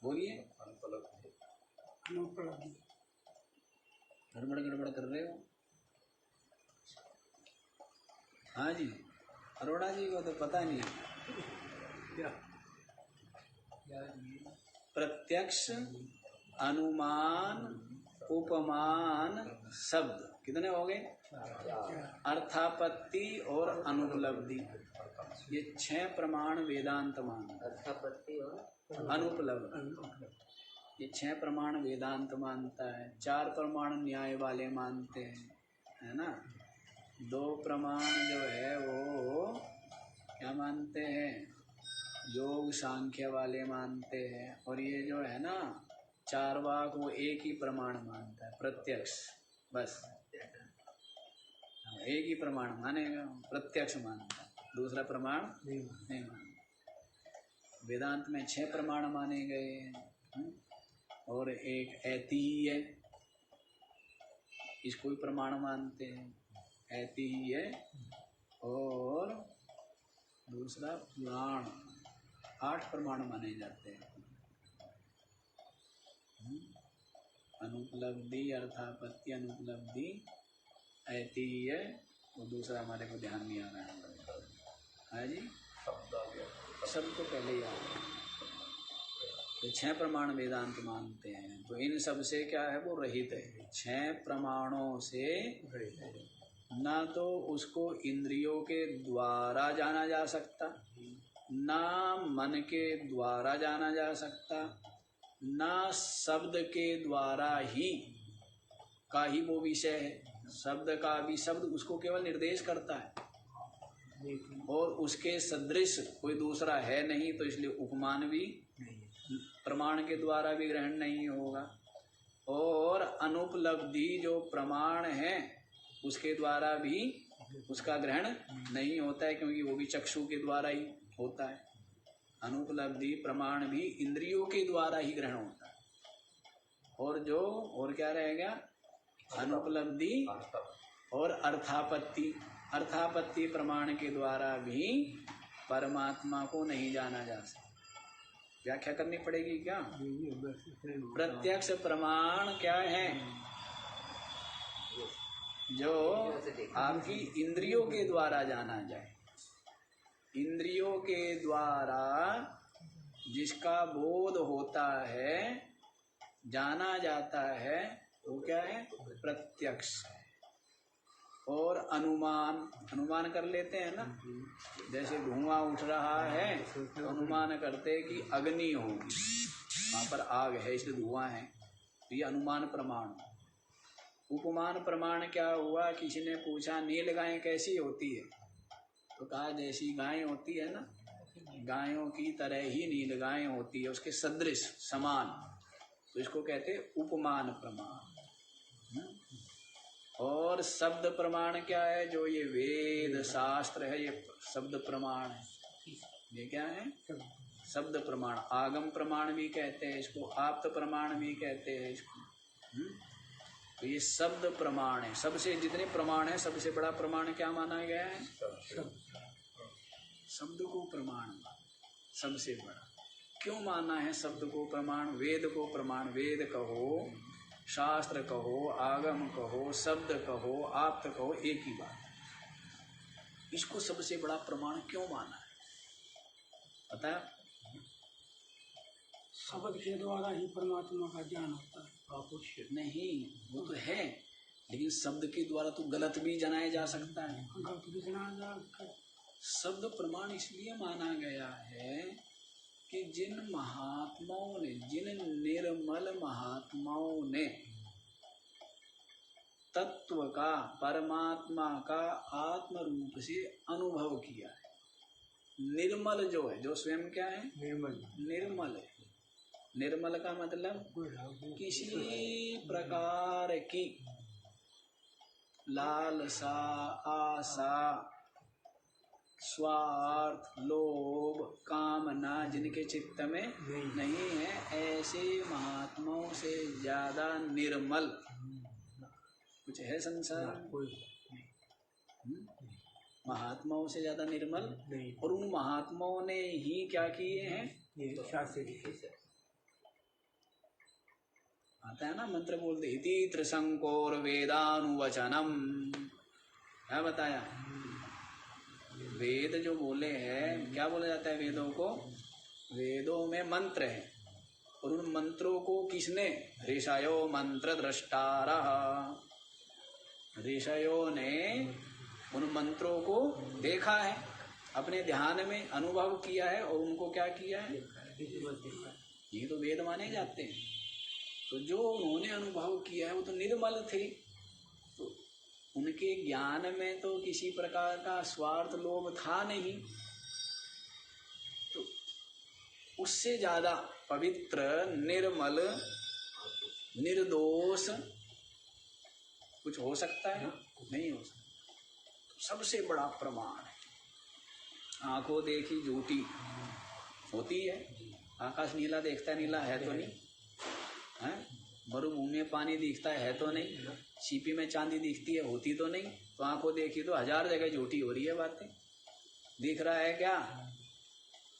बोलिए। अनुपलब्धि। गड़बड़ गड़बड़ कर रहे हो। हाँ जी, अरोड़ा जी को तो पता नहीं क्या? प्रत्यक्ष, अनुमान, उपमान, शब्द, कितने हो गए? अर्थापत्ति और अनुपलब्धि, ये 6 प्रमाण वेदांत मानता है। अर्थापत्ति और अनुपलब्धि, ये 6 प्रमाण वेदांत मानता है। 4 प्रमाण न्याय वाले मानते हैं, है ना। 2 प्रमाण जो है वो क्या मानते हैं? योग सांख्य वाले मानते हैं। और ये जो है ना चारवाक, वो एक ही प्रमाण मानता है, प्रत्यक्ष। बस एक ही प्रमाण मानेगा, प्रत्यक्ष मानता है, दूसरा प्रमाण नहीं मानता। वेदांत में 6 प्रमाण माने गए हैं, और एक ऐतीय है, इसको भी प्रमाण मानते हैं, ऐतीय। और दूसरा पुराण, 8 प्रमाण माने जाते हैं। अनुपलब्धि, अर्थापत्ति, अनुपलब्धि, ऐतीय, और दूसरा हमारे को ध्यान नहीं आ रहा है। हाँ जी, सब तो पहले ही आ गया। तो 6 प्रमाण वेदांत मानते हैं। तो इन सब से क्या है? वो रहित है। 6 प्रमाणों से ना तो उसको इंद्रियों के द्वारा जाना जा सकता, ना मन के द्वारा जाना जा सकता, ना शब्द के द्वारा ही का ही वो विषय है। शब्द का भी, शब्द उसको केवल निर्देश करता है, और उसके सदृश कोई दूसरा है नहीं, तो इसलिए उपमान भी प्रमाण के द्वारा भी ग्रहण नहीं होगा। और अनुपलब्धि जो प्रमाण है उसके द्वारा भी उसका ग्रहण नहीं होता है, क्योंकि वो भी चक्षु के द्वारा ही होता है। अनुपलब्धि प्रमाण भी इंद्रियों के द्वारा ही ग्रहण होता है। और क्या रहेगा? अनुपलब्धि और अर्थापत्ति। अर्थापत्ति प्रमाण के द्वारा भी परमात्मा को नहीं जाना जा सकता। व्याख्या करनी पड़ेगी क्या? प्रत्यक्ष प्रमाण क्या है? जो आपकी इंद्रियों के द्वारा जाना जाए, इंद्रियों के द्वारा जिसका बोध होता है, जाना जाता है, वो क्या है? प्रत्यक्ष। और अनुमान कर लेते हैं ना, जैसे धुआं उठ रहा है तो अनुमान करते हैं कि अग्नि होगी, वहाँ पर आग है इसलिए धुआं है, तो ये अनुमान प्रमाण। उपमान प्रमाण क्या हुआ, किसी ने पूछा नील गाय कैसी होती है, तो कहा जैसी गाय होती है ना, गायों की तरह ही नील गाय होती है, उसके सदृश समान, तो इसको कहते हैं उपमान प्रमाण। और शब्द प्रमाण क्या है, जो ये वेद शास्त्र है ये शब्द प्रमाण है। ये क्या है, शब्द प्रमाण। आगम प्रमाण भी कहते हैं इसको, आप्त प्रमाण भी कहते हैं इसको। तो ये शब्द प्रमाण है। सबसे जितने प्रमाण है सबसे बड़ा प्रमाण क्या माना गया है, शब्द को प्रमाण सबसे बड़ा। क्यों माना है शब्द को प्रमाण, वेद को प्रमाण, वेद कहो, शास्त्र कहो, आगम कहो, शब्द कहो, आप्त कहो, एक ही बात। इसको सबसे बड़ा प्रमाण क्यों माना है पता है? शब्द के द्वारा ही परमात्मा का ज्ञान होता है। नहीं, वो तो है, लेकिन शब्द के द्वारा तो गलत भी जनाया जा सकता है। गलत भी जनाया जा सकता है। शब्द प्रमाण इसलिए माना गया है कि जिन महात्माओं ने, जिन निर्मल महात्माओं ने तत्व का, परमात्मा का आत्म रूप से अनुभव किया है। निर्मल जो है, जो स्वयं क्या है, निर्मल है। निर्मल का मतलब किसी प्रकार की लालसा, आशा, स्वार्थ, लोभ, कामना जिनके चित्त में नहीं है, ऐसे महात्माओं से ज्यादा निर्मल कुछ है संसार? महात्माओं से ज्यादा निर्मल। और उन महात्माओं ने ही क्या किए हैं, आता है ना मंत्र बोलते, इति त्रिशंकोर वेदानुवचनम। क्या बताया, वेद जो बोले हैं, क्या बोला जाता है वेदों को, वेदों में मंत्र है, और उन मंत्रों को किसने, ऋषयो मंत्र द्रष्टारः, ऋषयों ने उन मंत्रों को देखा है, अपने ध्यान में अनुभव किया है, और उनको क्या किया है, ये तो वेद माने जाते हैं। तो जो उन्होंने अनुभव किया है वो तो निर्मल थे, तो उनके ज्ञान में तो किसी प्रकार का स्वार्थ लोभ था नहीं, तो उससे ज्यादा पवित्र, निर्मल, निर्दोष कुछ हो सकता है? नहीं हो सकता। तो सबसे बड़ा प्रमाण है। आंखों देखी झूठी होती है, आकाश नीला देखता है, नीला है तो नहीं है, मरुभूमि में पानी दिखता है तो नहीं, सीपी में चांदी दिखती है, होती तो नहीं। तो आंखों देखी तो हजार जगह झूठी हो रही है बातें। दिख रहा है क्या,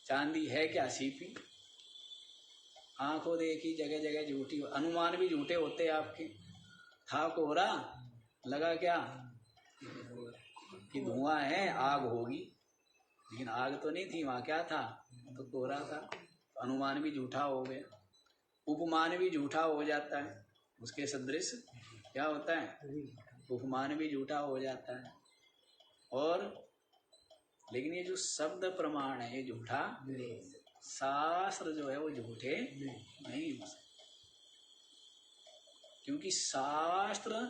चांदी है क्या, सीपी। आंखों देखी जगह जगह झूठी, अनुमान भी झूठे होते हैं आपके। था कोहरा, लगा क्या कि धुआं है, आग होगी, लेकिन आग तो नहीं थी वहां, क्या था, तो कोहरा था। तो अनुमान भी झूठा हो गया, उपमान भी झूठा हो जाता है, उसके सदृश क्या होता है, उपमान भी झूठा हो जाता है। और लेकिन ये जो शब्द प्रमाण है ये झूठा, शास्त्र जो है वो झूठे नहीं हो सकते, क्योंकि शास्त्र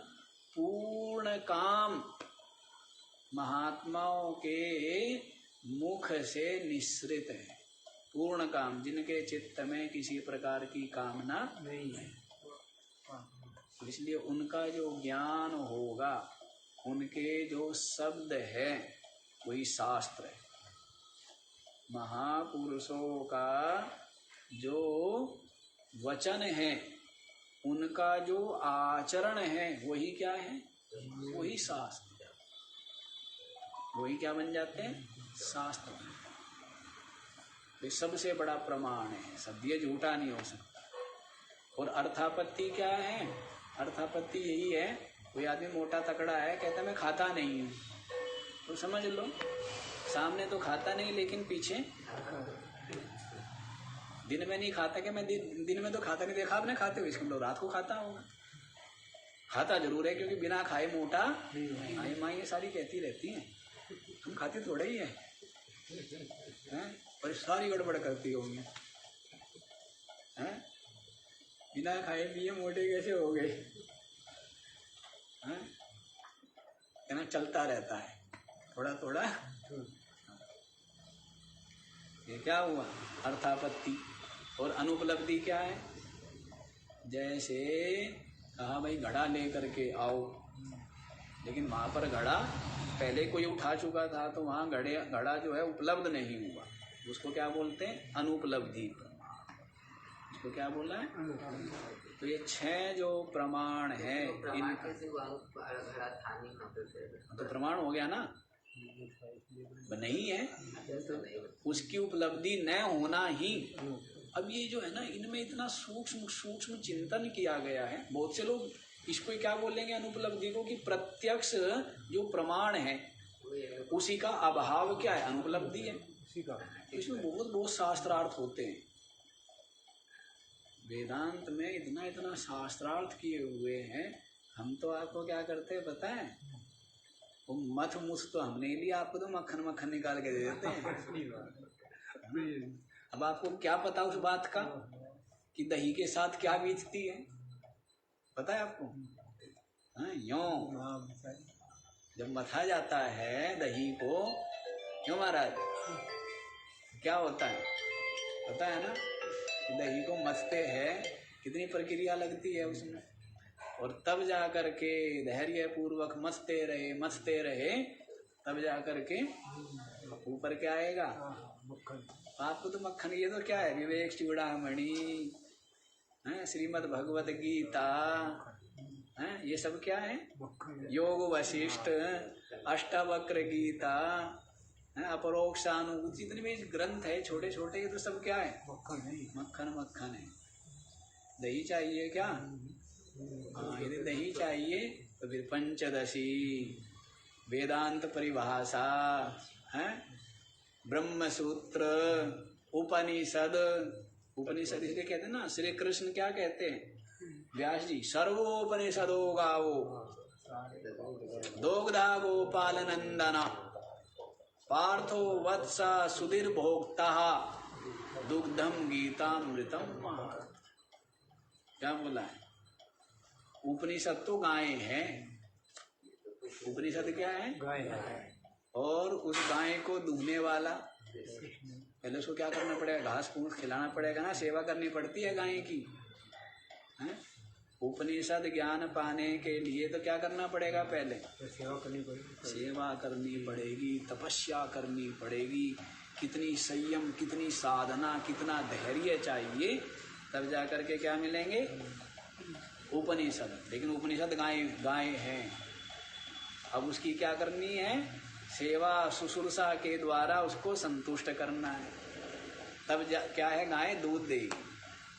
पूर्ण काम महात्माओं के मुख से निश्रित है। पूर्ण काम, जिनके चित्त में किसी प्रकार की कामना नहीं है, इसलिए उनका जो ज्ञान होगा, उनके जो शब्द है वही शास्त्र है। महापुरुषों का जो वचन है, उनका जो आचरण है वही क्या है, वही शास्त्र, वही क्या बन जाते हैं, शास्त्र। तो सबसे बड़ा प्रमाण है, सब ये झूठा नहीं हो सकता। और अर्थापत्ति क्या है, अर्थापत्ति यही है, कोई आदमी मोटा तकड़ा है, कहता मैं खाता नहीं हूँ, तो समझ लो सामने तो खाता नहीं, लेकिन पीछे दिन में नहीं खाता, कि मैं दिन में तो खाता नहीं देखा आपने खाते हुए, इसका मतलब रात को खाता होगा। खाता जरूर है, क्योंकि बिना खाए मोटा आई माँ ये सारी कहती रहती हैं, हम खाते थोड़े ही हैं, पर सारी गड़बड़ करती होंगी, हैं? बिना खाए पिए मोटे कैसे हो गए? हैं? कहना चलता रहता है थोड़ा थोड़ा। ये क्या हुआ? अर्थापत्ति। और अनुपलब्धि क्या है? जैसे कहा भाई घड़ा ले करके आओ, लेकिन वहाँ पर घड़ा पहले कोई उठा चुका था, तो वहाँ घड़ा जो है उपलब्ध नहीं हुआ, उसको क्या बोलते हैं? अनुपलब्धि। उसको क्या बोला है? तो ये 6 जो प्रमाण है, इन तो प्रमाण हो गया ना, नहीं है उसकी उपलब्धि न होना ही। अब ये जो है ना, इनमें इतना सूक्ष्म सूक्ष्म चिंतन किया गया है। बहुत से लोग इसको क्या बोलेंगे अनुपलब्धि को, कि प्रत्यक्ष जो प्रमाण है उसी का अभाव क्या है? अनुपलब्धि है। इसमें बहुत बहुत शास्त्रार्थ होते हैं। वेदांत में इतना इतना शास्त्रार्थ किए हुए हैं। हम तो आपको क्या करते हैं पता है? वो मथ मुछ तो हमने लिया, आपको तो मक्खन मक्खन निकाल के दे देते हैं। अब आपको क्या पता उस बात का कि दही के साथ क्या बीतती है? पता है आपको? हाँ, यों जब मथा जाता है दही को, क्यों महाराज क्या होता है? पता है ना? दही को मथते हैं, कितनी प्रक्रिया लगती है उसमें, और तब जा करके धैर्य पूर्वक मथते रहे, तब जा करके ऊपर क्या आएगा? आपको तो मक्खन, ये तो क्या है? विवेक चूड़ामणि, श्रीमद् भगवत गीता, ये सब क्या है? योग वशिष्ठ, अष्टावक्र गीता, अपरोक्षानुभूति, जितने भी ग्रंथ है छोटे छोटे, ये तो सब क्या है? मक्खन मक्खन है। दही चाहिए क्या? हाँ, यदि दही चाहिए तो फिर पंचदशी, वेदांत परिभाषा, ब्रह्म सूत्र, उपनिषद। उपनिषद इसलिए कहते हैं ना, श्री कृष्ण क्या कहते हैं व्यास जी? सर्वोपनिषदो गावो दोग्धा गोपाल नंदना पार्थो वत्सा सुधीर भोक्ता दुग्धम गीतामृतम महा। क्या बोला है? उपनिषद तो गाय है। उपनिषद क्या है? गाय है। और उस गाय को दूहने वाला, पहले उसको क्या करना पड़ेगा? घास फूस खिलाना पड़ेगा ना, सेवा करनी पड़ती है गाय की, है? उपनिषद ज्ञान पाने के लिए तो क्या करना पड़ेगा? पहले सेवा करनी पड़ेगी, तपस्या करनी पड़ेगी, कितनी संयम, कितनी साधना, कितना धैर्य चाहिए, तब जा करके क्या मिलेंगे? उपनिषद। लेकिन उपनिषद गाय है। अब उसकी क्या करनी है? सेवा शुश्रूषा के द्वारा उसको संतुष्ट करना है। तब क्या है? गाय दूध देगी।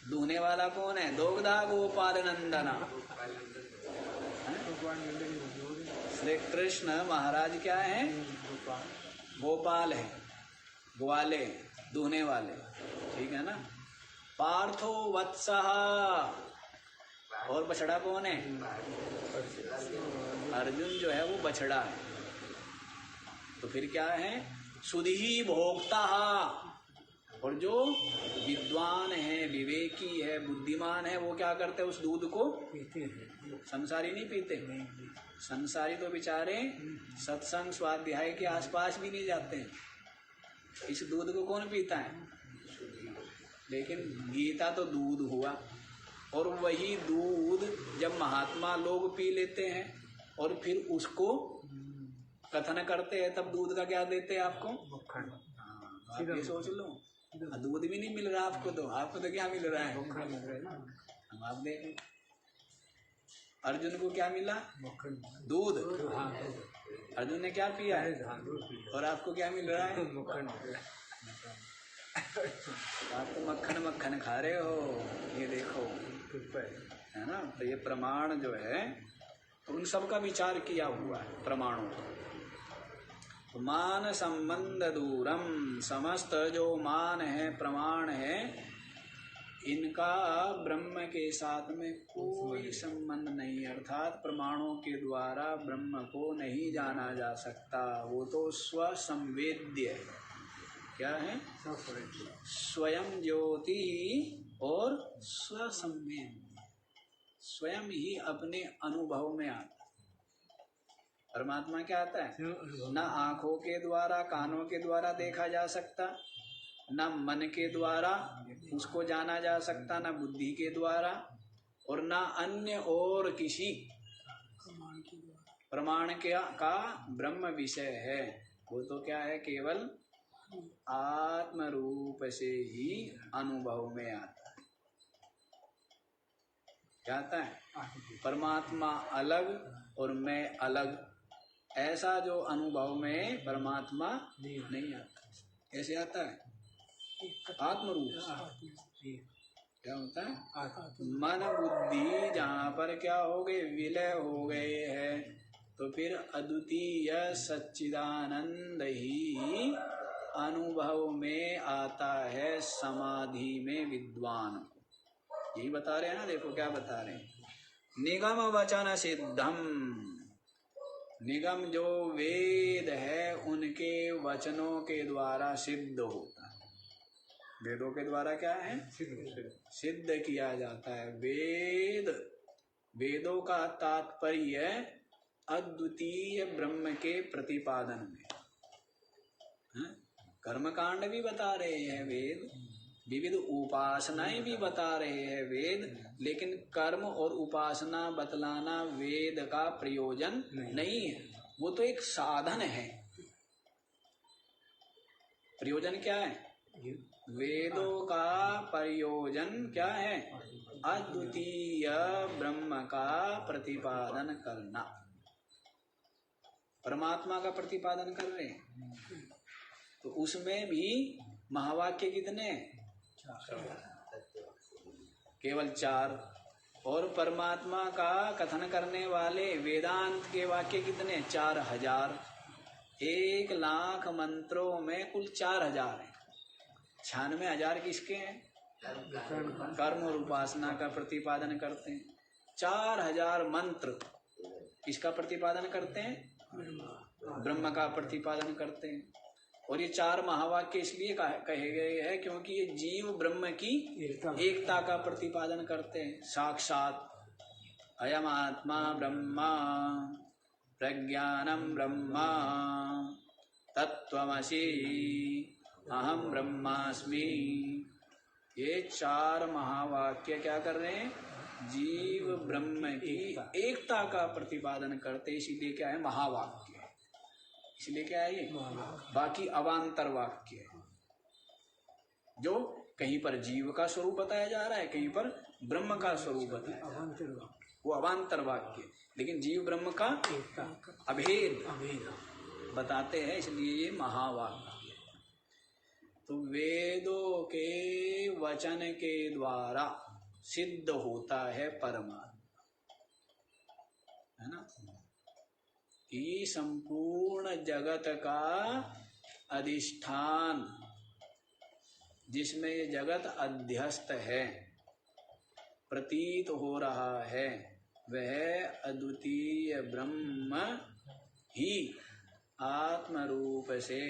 दूहने वाला कौन है? दोग्धा गोपाल नंदना। श्री कृष्ण महाराज क्या है? गोपाल है, ग्वाले, दूहने वाले, ठीक है ना? पार्थो वत्सः, और बछड़ा कौन है? अर्जुन जो है वो बछड़ा है। तो फिर क्या है? सुधि भोक्ता, और जो विद्वान है, विवेकी है, बुद्धिमान है, वो क्या करते हैं? उस दूध को पीते हैं। संसारी नहीं पीते। संसारी तो बेचारे सत्संग स्वाध्याय के आसपास भी नहीं जाते हैं। इस दूध को कौन पीता है? लेकिन गीता तो दूध हुआ, और वही दूध जब महात्मा लोग पी लेते हैं और फिर उसको कथन करते हैं, तब दूध का क्या देते हैं आपको? मक्खन। आप ये सोच लो, दूध भी नहीं मिल रहा आपको तो क्या मिल रहा है? हम आप देखें, अर्जुन को क्या मिला? दूध। अर्जुन ने क्या पिया है? और आपको क्या मिल रहा है? आप तो मक्खन मक्खन खा रहे हो, ये देखो, है ना? तो ये प्रमाण जो है, तो उन सब का विचार किया हुआ है प्रमाणों का। तो मान संबंध दूरम, समस्त जो मान है, प्रमाण है, इनका ब्रह्म के साथ में कोई संबंध नहीं, अर्थात प्रमाणों के द्वारा ब्रह्म को नहीं जाना जा सकता। वो तो स्वसंवेद्य है। क्या है? स्वयं ज्योति और स्वसंवेद्य, स्वयं ही अपने अनुभव में आता है। परमात्मा क्या आता है? न आंखों के द्वारा, कानों के द्वारा देखा जा सकता, न मन के द्वारा उसको जाना जा सकता, न बुद्धि के द्वारा, और न अन्य और किसी प्रमाण का ब्रह्म विषय है। वो तो क्या है? केवल आत्म रूप से ही अनुभव में आता है। क्या आता है? परमात्मा अलग और मैं अलग, ऐसा जो अनुभव में परमात्मा नहीं आता। कैसे आता है? आत्म रूप से। क्या होता है? मन बुद्धि जहाँ पर क्या हो गए? विलय हो गए हैं, तो फिर अद्वितीय सच्चिदानंद ही अनुभव में आता है समाधि में विद्वान को। यही बता रहे हैं ना, देखो क्या बता रहे हैं। निगम वचन सिद्धम, निगम जो वेद है उनके वचनों के द्वारा सिद्ध होता है। वेदों के द्वारा क्या है? सिद्ध किया जाता है। वेदों का तात्पर्य अद्वितीय ब्रह्म के प्रतिपादन में। कर्मकांड भी बता रहे हैं वेद, विविध उपासनाएं भी बता रहे हैं वेद, लेकिन कर्म और उपासना बतलाना वेद का प्रयोजन नहीं है। वो तो एक साधन है। प्रयोजन क्या है? वेदों का प्रयोजन क्या है? अद्वितीय ब्रह्म का प्रतिपादन करना। परमात्मा का प्रतिपादन कर रहे हैं, तो उसमें भी महावाक्य कितने? केवल 4। और परमात्मा का कथन करने वाले वेदांत के वाक्य कितने? 4000। 1,00,000 मंत्रों में कुल 4000 है। 96,000 किसके हैं? कर्म और उपासना का प्रतिपादन करते हैं। 4000 मंत्र किसका प्रतिपादन करते हैं? ब्रह्म का प्रतिपादन करते हैं। और ये 4 महावाक्य इसलिए कहे गए हैं क्योंकि ये जीव ब्रह्म की एकता का प्रतिपादन करते हैं। साक्षात अयम आत्मा ब्रह्मा, प्रज्ञानम ब्रह्मा, तत्त्वमसि, अहम ब्रह्मास्मि। ये 4 महावाक्य क्या कर रहे हैं? जीव ब्रह्म की एकता का प्रतिपादन करते, इसीलिए क्या है? महावाक्य। इसलिए क्या है ये? बाकी अवान्तर वाक्य है, जो कहीं पर जीव का स्वरूप बताया जा रहा है, कहीं पर ब्रह्म का स्वरूप बताया जा रहा है, वो अवान्तर वाक्य। लेकिन जीव ब्रह्म का अभेद बताते हैं, इसलिए ये महावाक्य। तो वेदों के वचन के द्वारा सिद्ध होता है परमात्मा, है ना। ये संपूर्ण जगत का अधिष्ठान, जिसमें ये जगत अध्यस्त है, प्रतीत हो रहा है, वह अद्वितीय ब्रह्म ही आत्म रूप से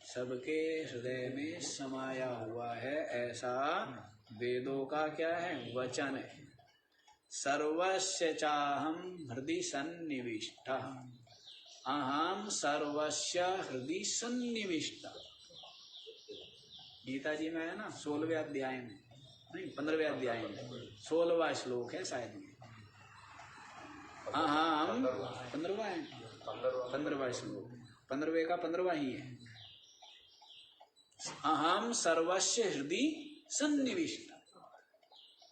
सबके हृदय में समाया हुआ है। ऐसा वेदों का क्या है? वचन है। सर्वस्य चाहम हृदि सन्निविष्ट, अहम सर्वस्य हृदि सन्निविष्ट। गीता जी में है ना, 16वें अध्याय में, नहीं 15वें अध्याय में 16वां श्लोक है शायद ये। अहम 15वां है, 15वां श्लोक, 15वें का 15वां ही है। अहम सर्वस्य हृदि सन्निविष्ट,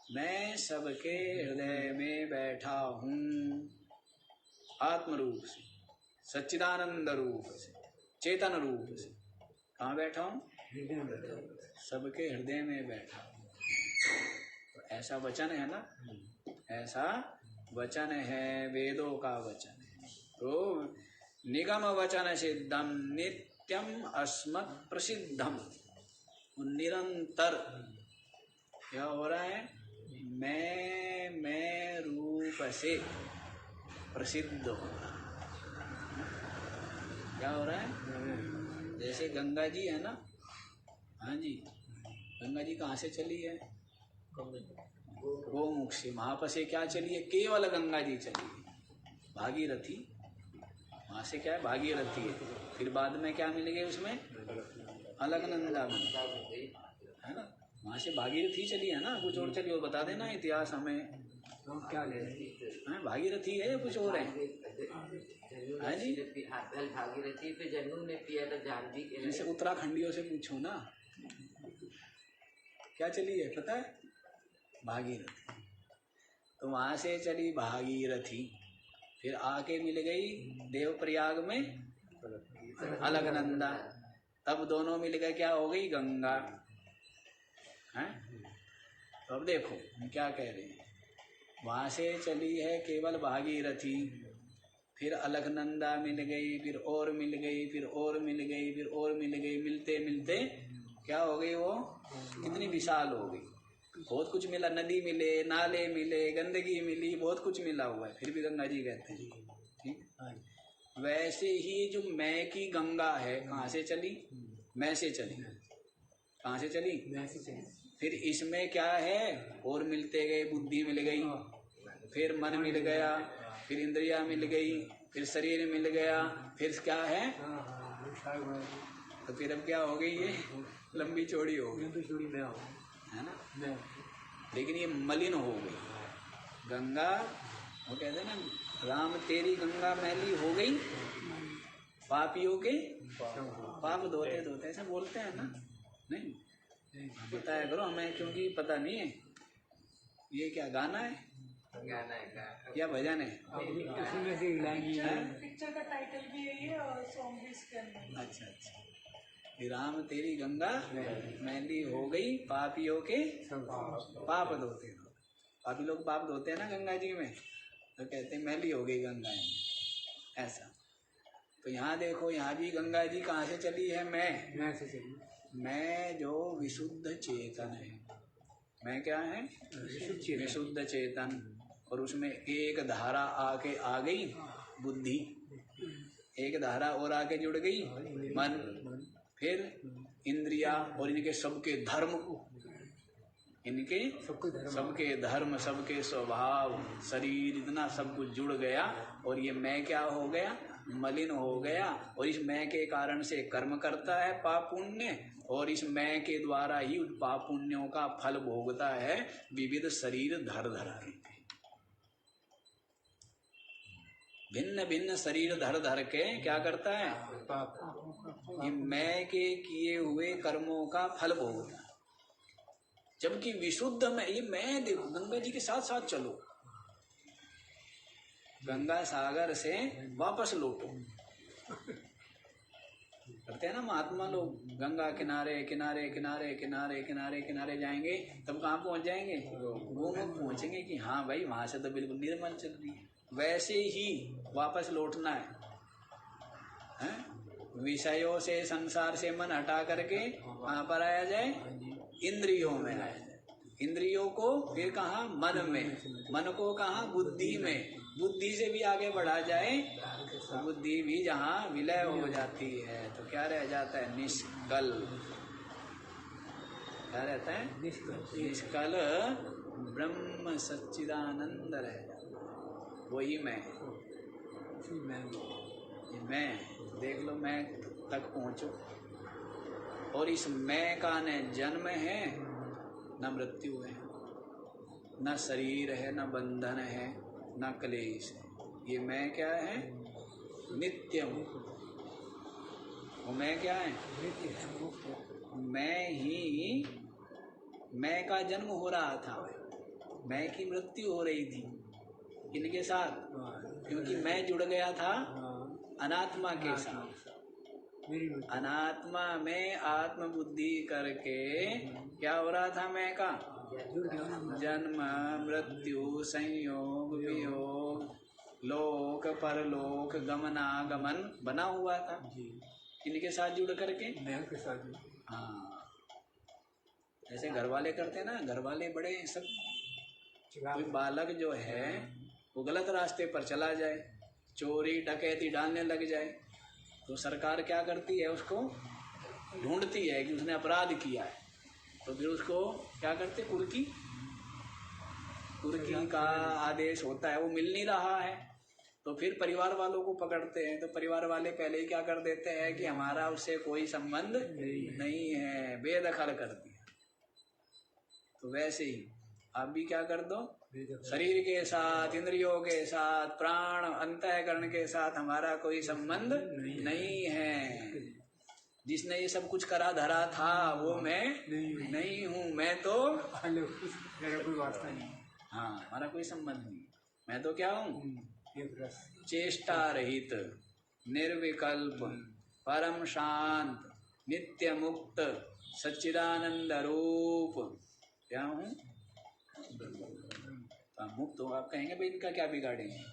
मैं सबके हृदय में बैठा हूँ आत्म रूप से, सच्चिदानंद रूप से, चेतन रूप से। कहाँ बैठा हूँ? सबके हृदय में बैठा हूँ। तो ऐसा वचन है ना, ऐसा वचन है, वेदों का वचन है। तो निगम वचन सिद्धम नित्यम अस्मत् प्रसिद्धम, निरंतर क्या हो रहा है? मैं रूप से प्रसिद्ध हो रहा है। क्या हो रहा है? जैसे गंगा जी है ना, हाँ जी, गंगा जी कहाँ से चली है? गोमुख से। महापर से क्या चली है? केवल गंगा जी चली है। भागीरथी वहाँ से क्या है? भागीरथी है। फिर बाद में क्या मिल गए उसमें? अलकनंदा में, है ना। वहाँ से भागीरथी चली है ना, कुछ और चली हो बता देना इतिहास हमें। क्या ले हाँ, भागीरथी है या कुछ और है? हाँ जी, भागीरथी पे जन्नू ने पिया था जानवी के जैसे उत्तराखंडियों से पूछो ना, क्या चली है पता है? भागीरथी। तो वहाँ से चली भागीरथी, फिर आके मिल गई देवप्रयाग में अलकनंदा, तब दोनों मिल गए क्या हो गई? गंगा। हैं? तो अब देखो हम क्या कह रहे हैं। वहाँ से चली है केवल भागीरथी, फिर अलकनंदा मिल गई, फिर और मिल गई, फिर और मिल गई, फिर और मिल गई, मिलते मिलते क्या हो गई? वो कितनी विशाल हो गई। बहुत कुछ मिला, नदी मिले, नाले मिले, गंदगी मिली, बहुत कुछ मिला हुआ है, फिर भी गंगा जी कहते हैं। ठीक। वैसे ही जो मैं की गंगा है, कहाँ से चली? मैं से चली। कहाँ से चली? फिर इसमें क्या है? और मिलते गए, बुद्धि मिल गई, फिर मन मिल गया, फिर इंद्रिया मिल गई, फिर शरीर मिल गया, फिर क्या है? तो फिर अब क्या हो गई? ये लंबी चौड़ी हो गई, है ना। लेकिन ये मलिन हो गई गंगा। वो कहते हैं ना, राम तेरी गंगा मैली हो गई, पापियों के पाप धोते धोते, ऐसा बोलते हैं ना। नहीं बताया करो हमें, क्योंकि पता नहीं है ये क्या गाना है या भजन है। पिक्चर का टाइटल भी यही है और सॉन्ग भी इसके अंदर। अच्छा अच्छा। राम तेरी गंगा मैली हो गई, पापियों के पाप धोते धोते। पापी लोग पाप धोते हैं ना गंगा जी में, तो कहते हैं मैली हो गई गंगा में, ऐसा। तो यहाँ देखो, यहाँ भी गंगा जी कहाँ से चली है? मैं से चली। मैं जो विशुद्ध चेतन है, मैं क्या है? विशुद्ध चेतन। और उसमें एक धारा आके आ गई बुद्धि, एक धारा और आके जुड़ गई मन, फिर इंद्रिया, और इनके सबके धर्म, इनके सबके धर्म, सबके स्वभाव, शरीर, इतना सब कुछ जुड़ गया। और ये मैं क्या हो गया? मलिन हो गया। और इस मैं के कारण से कर्म करता है पाप पुण्य, और इस मैं के द्वारा ही उन पाप पुण्यों का फल भोगता है विविध शरीर धर धर के। भिन्न भिन्न शरीर धर धर के क्या करता है? ये मैं के किए हुए कर्मों का फल भोगता है। जबकि विशुद्ध में, ये मैं देखो, गंगा जी के साथ साथ चलो, गंगा सागर से वापस लौटो। करते हैं ना महात्मा लोग, गंगा किनारे किनारे किनारे किनारे किनारे किनारे जाएंगे, तब कहाँ पहुंच जाएंगे? गोमुख पहुंचेंगे कि हाँ भाई वहां से तो बिल्कुल निर्मल चल रही है। वैसे ही वापस लौटना है? विषयों से, संसार से मन हटा करके कहाँ पर आया जाए? इंद्रियों में आया जाए। इंद्रियों को फिर कहाँ? मन में। मन को कहाँ? बुद्धि में। बुद्धि से भी आगे बढ़ा जाए तो बुद्धि भी जहाँ विलय हो जाती है तो क्या रह जाता है? निष्कल। क्या रहता है? निष्कल ब्रह्म सच्चिदानंद रह जाता है। वही मैं, ये मैं देख लो, मैं तक पहुंचो। और इस मैं का न जन्म है न मृत्यु है, न शरीर है, न बंधन है, न क्लेश है। ये मैं क्या है? नित्य हूँ। वो मैं क्या है? मैं ही, मैं का जन्म हो रहा था, मैं की मृत्यु हो रही थी इनके साथ, क्योंकि मैं जुड़ गया था अनात्मा के साथ। अनात्मा में आत्म बुद्धि करके क्या हो रहा था? मैं का जन्म, मृत्यु, संयोग, वियोग, लोक परलोक, गमनागमन बना हुआ था इनके साथ जुड़ करके। हाँ, जैसे घर वाले करते हैं ना, घर वाले बड़े सब, कोई बालक जो है वो गलत रास्ते पर चला जाए, चोरी डकैती डालने लग जाए, तो सरकार क्या करती है, उसको ढूंढती है कि उसने अपराध किया है, तो फिर उसको क्या करते, कुर्की का आदेश होता है, वो मिल नहीं रहा है, तो फिर परिवार वालों को पकड़ते हैं। तो परिवार वाले पहले ही क्या कर देते हैं कि हमारा उससे कोई संबंध नहीं है, बेदखल कर दिया। तो वैसे ही आप भी क्या कर दो, शरीर के साथ, इंद्रियों के साथ, प्राण अंतःकरण के साथ हमारा कोई संबंध नहीं है। जिसने ये सब कुछ करा धरा था वो मैं नहीं हूँ, मैं तो मेरा कोई वास्ता नहीं। हाँ, हमारा कोई संबंध नहीं, मैं तो क्या हूँ, चेष्टा रहित, निर्विकल्प, परम शांत, नित्य मुक्त, सच्चिदानंद रूप क्या हूँ। मुक्त हो, आप कहेंगे भाई इनका क्या बिगाड़ेंगे,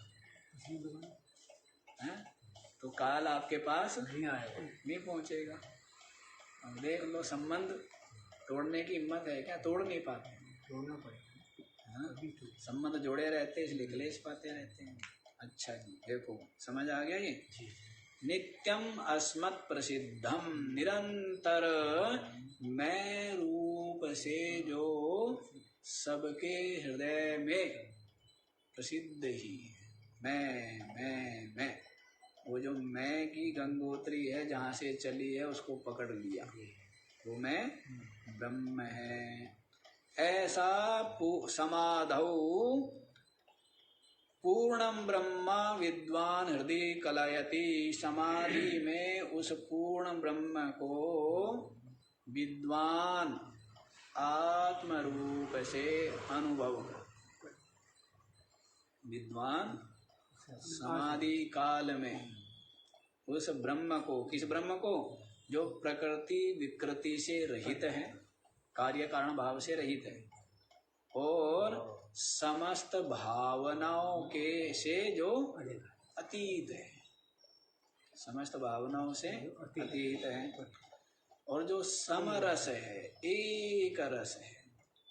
हैं? तो काल आपके पास नहीं पहुंचेगा। अब देख लो, संबंध तोड़ने की हिम्मत है क्या, तोड़ नहीं पाते, तोड़ना पड़ेगा। हाँ, संबंध जोड़े रहते हैं इसलिए क्लेश पाते रहते हैं। अच्छा जी, देखो समझ आ गया ये। नित्यम अस्मत् प्रसिद्धम, निरंतर मैं रूप से जो सबके हृदय में प्रसिद्ध ही है। मैं वो जो मैं की गंगोत्री है जहाँ से चली है उसको पकड़ लिया, वो मैं ब्रह्म है। ऐसा समाधौ पूर्णम ब्रह्मा विद्वान हृदय कलयति, समाधि में उस पूर्ण ब्रह्म को विद्वान आत्म रूप से अनुभव कर। विद्वान समाधि काल में उस ब्रह्म को, किस ब्रह्म को, जो प्रकृति विकृति से रहित है, कार्य कारण भाव से रहित है, और समस्त भावनाओं के से जो अतीत है, समस्त भावनाओं से अतीत है, और जो समरस है, एक रस है,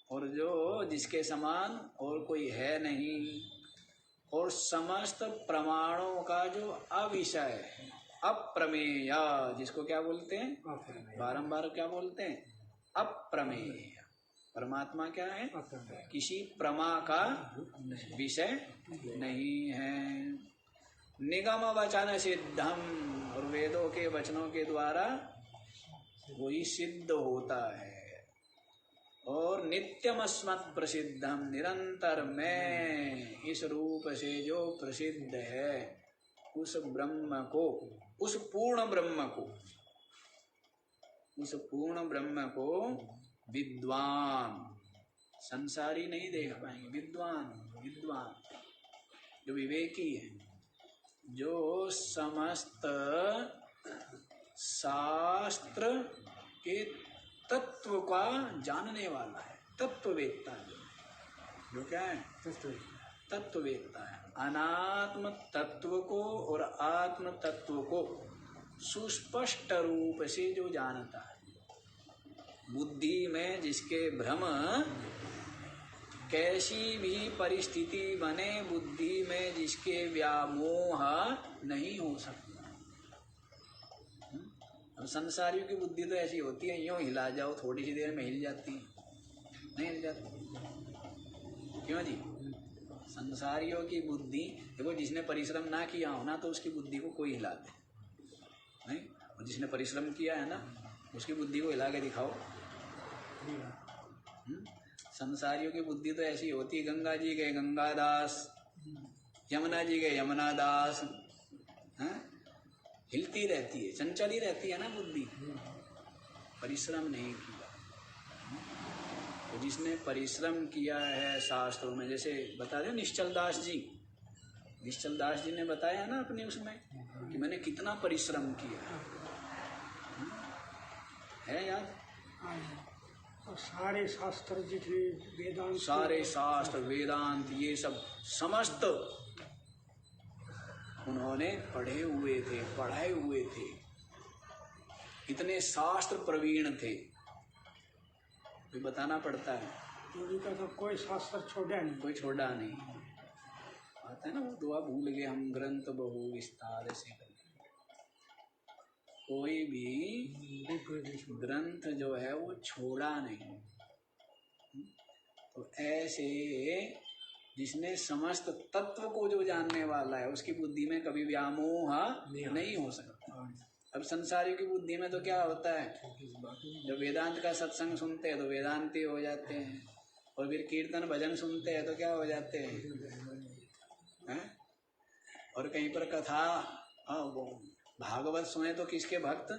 और जो जिसके समान और कोई है नहीं, और समस्त प्रमाणों का जो अविषय है, अप्रमेय, जिसको क्या बोलते हैं, बारंबार क्या बोलते हैं, अप्रमेय। परमात्मा क्या है, किसी प्रमा का विषय नहीं है। निगम वचन सिद्धम, और वेदों के वचनों के द्वारा वही सिद्ध होता है। और नित्यम अस्मत् प्रसिद्धम, निरंतर मैं इस रूप से जो प्रसिद्ध है, उस ब्रह्म को, उस पूर्ण ब्रह्म को, उस पूर्ण ब्रह्म को विद्वान, संसारी नहीं देख पाएंगे, विद्वान, विद्वान जो विवेकी है, जो समस्त शास्त्र के तत्व का जानने वाला है, तत्ववेत्ता जो क्या है, तत्ववेत्ता है। अनात्म तत्व को और आत्म तत्व को सुस्पष्ट रूप से जो जानता है, बुद्धि में जिसके भ्रम, कैसी भी परिस्थिति बने बुद्धि में जिसके व्यामोह नहीं हो सकता। अब संसारियों की बुद्धि तो ऐसी होती है, यूं हिला जाओ थोड़ी सी देर में हिल जाती है, नहीं हिल जाती, क्यों जी। संसारियों की बुद्धि देखो, जिसने परिश्रम ना किया हो ना, तो उसकी बुद्धि को कोई हिला दे नहीं, और जिसने परिश्रम किया है ना, उसकी बुद्धि को हिला के दिखाओ। संसारियों की बुद्धि तो ऐसी होती है, गंगा जी गए गंगादास, यमुना जी गए यमुनादास, हिलती रहती है, चंचल ही रहती है ना बुद्धि, परिश्रम नहीं किया। तो जिसने परिश्रम किया है शास्त्रों में, जैसे बता दें निश्चल दास जी ने बताया ना अपने उसमें कि मैंने कितना परिश्रम किया है याद। और सारे शास्त्र जितने वेदांत, सारे शास्त्र वेदांत ये सब समस्त उन्होंने पढ़े हुए थे, पढ़ाए हुए थे, इतने शास्त्र प्रवीण थे, कोई बताना पड़ता है, योगी का तो कोई शास्त्र छोड़ा नहीं। कोई छोड़ा नहीं। आता है ना वो दुआ, भूल गए हम ग्रंथ बहु विस्तार से, कोई भी ग्रंथ जो है वो छोड़ा नहीं। तो ऐसे जिसने समस्त तत्व को जो जानने वाला है उसकी बुद्धि में कभी व्यामोह नहीं हो सकता। अब संसारियों की बुद्धि में तो क्या होता है, जब वेदांत का सत्संग सुनते हैं तो वेदांती हो जाते हैं, और फिर कीर्तन भजन सुनते हैं तो क्या हो जाते हैं? और कहीं पर कथा वो भागवत सुने तो किसके भक्त?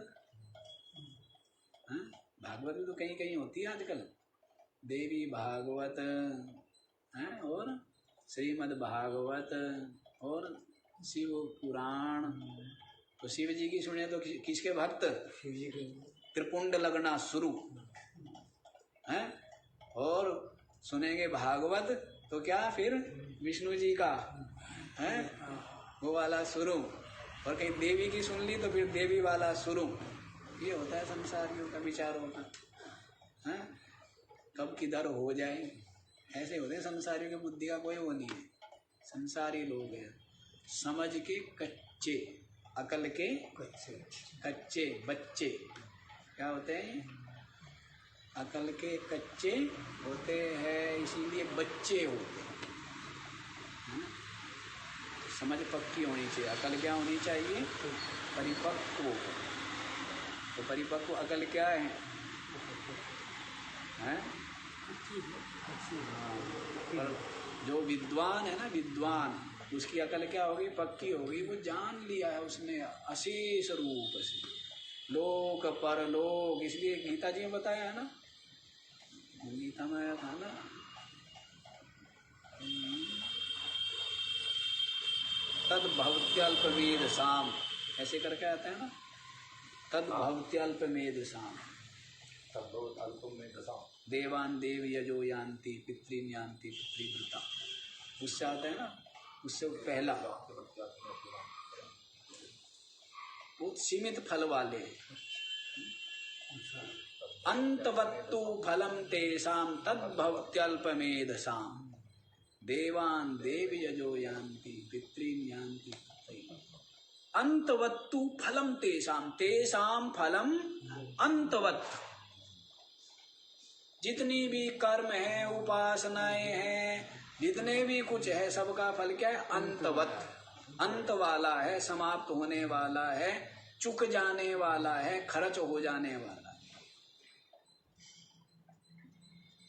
भागवत भी तो कहीं कहीं होती है आजकल, देवी भागवत और श्रीमद् भागवत और शिव पुराण। तो शिव जी की सुने तो किसके भक्त? त्रिपुंड लगना शुरू है। और सुनेंगे भागवत तो क्या फिर विष्णु जी का है वो वाला शुरू, और कहीं देवी की सुन ली तो फिर देवी वाला शुरू। ये होता है संसारियों का विचारों का, है कब किधर हो जाए, ऐसे होते हैं संसारियों की बुद्धि का कोई वो नहीं है। संसारी लोग हैं समझ के कच्चे, अकल के कच्चे बच्चे। क्या होते हैं? अकल के कच्चे होते हैं, इसीलिए बच्चे होते हैं। समझ पक्की होनी चाहिए। अकल क्या होनी चाहिए? परिपक्व। तो परिपक्व अकल क्या है? पर जो विद्वान है ना, विद्वान, उसकी अकल क्या होगी? पक्की होगी। वो जान लिया है उसने अशेष रूप से लोक परलोक। इसलिए गीता जी में बताया है ना, गीता में आया था ना, तद भवत्यल्पमेध साम, ऐसे करके आता है ना, तद भवत्यल्पमेध साम, देवान देव यजो यान्ति पितृन यान्ति पितृव्रता। उससे आता है ना, उससे पहला बहुत सीमित फल वाले। अंतवत्तु फलम तेषाम तद्भवत्यल्पमेधसाम, देवान देव यजो यान्ति पितृन यान्ति। अंतवत्तु फलम तेषाम, तेषाम फलम अंतवत्। जितनी भी कर्म है, उपासनाएं हैं, जितने भी कुछ है, सबका फल क्या है? अंतवत्, अंत वाला है, समाप्त होने वाला है, चुक जाने वाला है, खर्च हो जाने वाला है।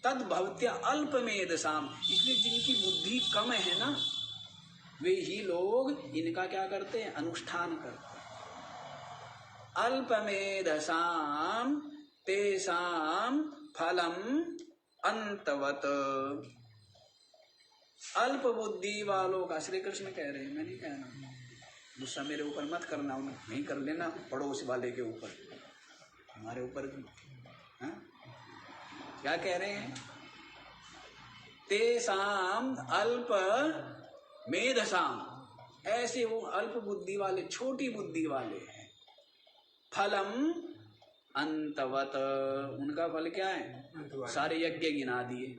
तद भवत्या अल्पमेधसाम, इसलिए जिनकी बुद्धि कम है ना, वे ही लोग इनका क्या करते हैं? अनुष्ठान करते हैं। अल्पमेधसाम तेषाम फलम अंतवत। अल्प बुद्धि वालों का, श्री कृष्ण कह रहे हैं, मैं नहीं कहना, गुस्सा मेरे ऊपर मत करना, नहीं कर लेना पड़ोस वाले के ऊपर, हमारे ऊपर है? क्या कह रहे हैं? तेसाम अल्प मेधसाम, ऐसे वो अल्प बुद्धि वाले, छोटी बुद्धि वाले हैं। फलम अंतवत, उनका फल क्या है? सारे यज्ञ गिना दिए,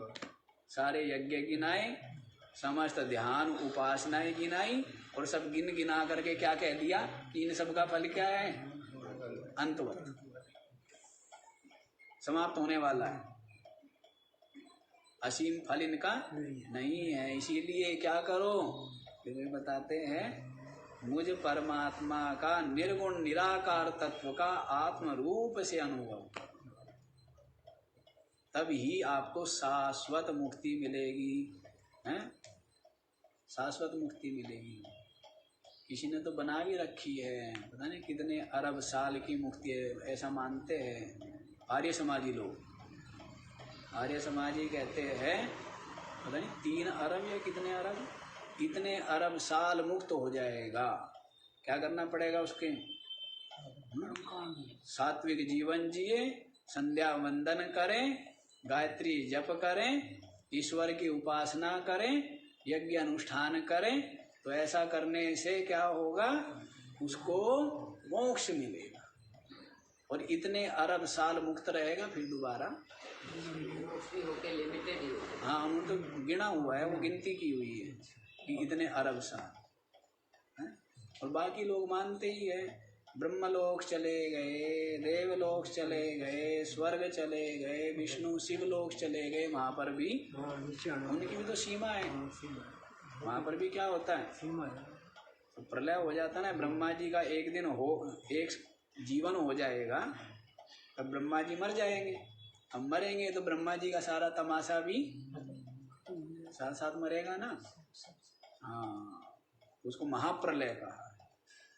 सारे यज्ञ गिनाए, समस्त ध्यान उपासनाएं गिनाई, और सब गिन गिना करके क्या कह दिया कि इन सब का फल क्या है? अंतवत, समाप्त होने वाला है, असीम फल इनका नहीं है। इसीलिए क्या करो? फिर बताते हैं, मुझ परमात्मा का निर्गुण निराकार तत्व का आत्म रूप से अनुभव, तब ही आपको शाश्वत मुक्ति मिलेगी। हैं? शाश्वत मुक्ति मिलेगी। किसी ने तो बना भी रखी है, पता नहीं कितने अरब साल की मुक्ति है, ऐसा मानते हैं आर्य समाजी लोग। आर्य समाजी कहते हैं पता नहीं 3 अरब या कितने अरब, इतने अरब साल मुक्त हो जाएगा। क्या करना पड़ेगा उसके? सात्विक जीवन जिए, संध्या वंदन करें, गायत्री जप करें, ईश्वर की उपासना करें, यज्ञ अनुष्ठान करें, तो ऐसा करने से क्या होगा? उसको मोक्ष मिलेगा और इतने अरब साल मुक्त रहेगा, फिर दोबारा उसकी होके लिमिटेड ही होते हाँ उन्होंने तो गिना हुआ है, वो गिनती की हुई है कि इतने अरब साल हैं? और बाकी लोग मानते ही है। ब्रह्मलोक चले गए, देवलोक चले गए, स्वर्ग चले गए, विष्णु शिव लोक चले गए, वहाँ पर भी उनकी भी तो सीमा है। वहाँ पर भी क्या होता है, तो प्रलय हो जाता है ना। ब्रह्मा जी का एक दिन हो, एक जीवन हो जाएगा, तब ब्रह्मा जी मर जाएंगे। अब मरेंगे तो ब्रह्मा जी का सारा तमाशा भी साथ साथ मरेगा ना। हाँ, उसको महाप्रलय कहा।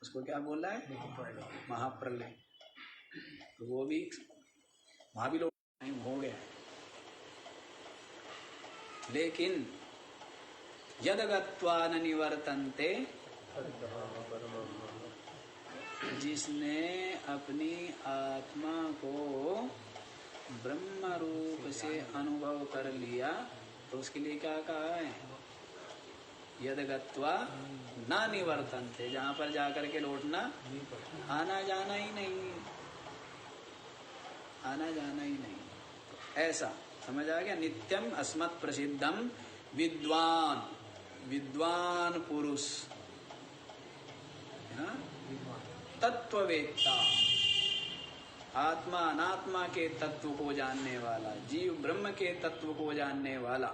उसको क्या बोला है, महाप्रलय। तो वो भी वहाँ भी लोग टाइम हो गया। लेकिन यद गत्वा न निवर्तन्ते, जिसने अपनी आत्मा को ब्रह्म रूप से अनुभव कर लिया, तो उसके लिए क्या कहा है, यद गत्वा न निवर्तन्ते, जहाँ पर जाकर के लौटना, आना जाना ही नहीं, आना जाना ही नहीं। ऐसा समझ आ गया। नित्यम अस्मत् प्रसिद्धम विद्वान, विद्वान पुरुष, तत्ववेत्ता, आत्मा अनात्मा के तत्व को जानने वाला, जीव ब्रह्म के तत्व को जानने वाला,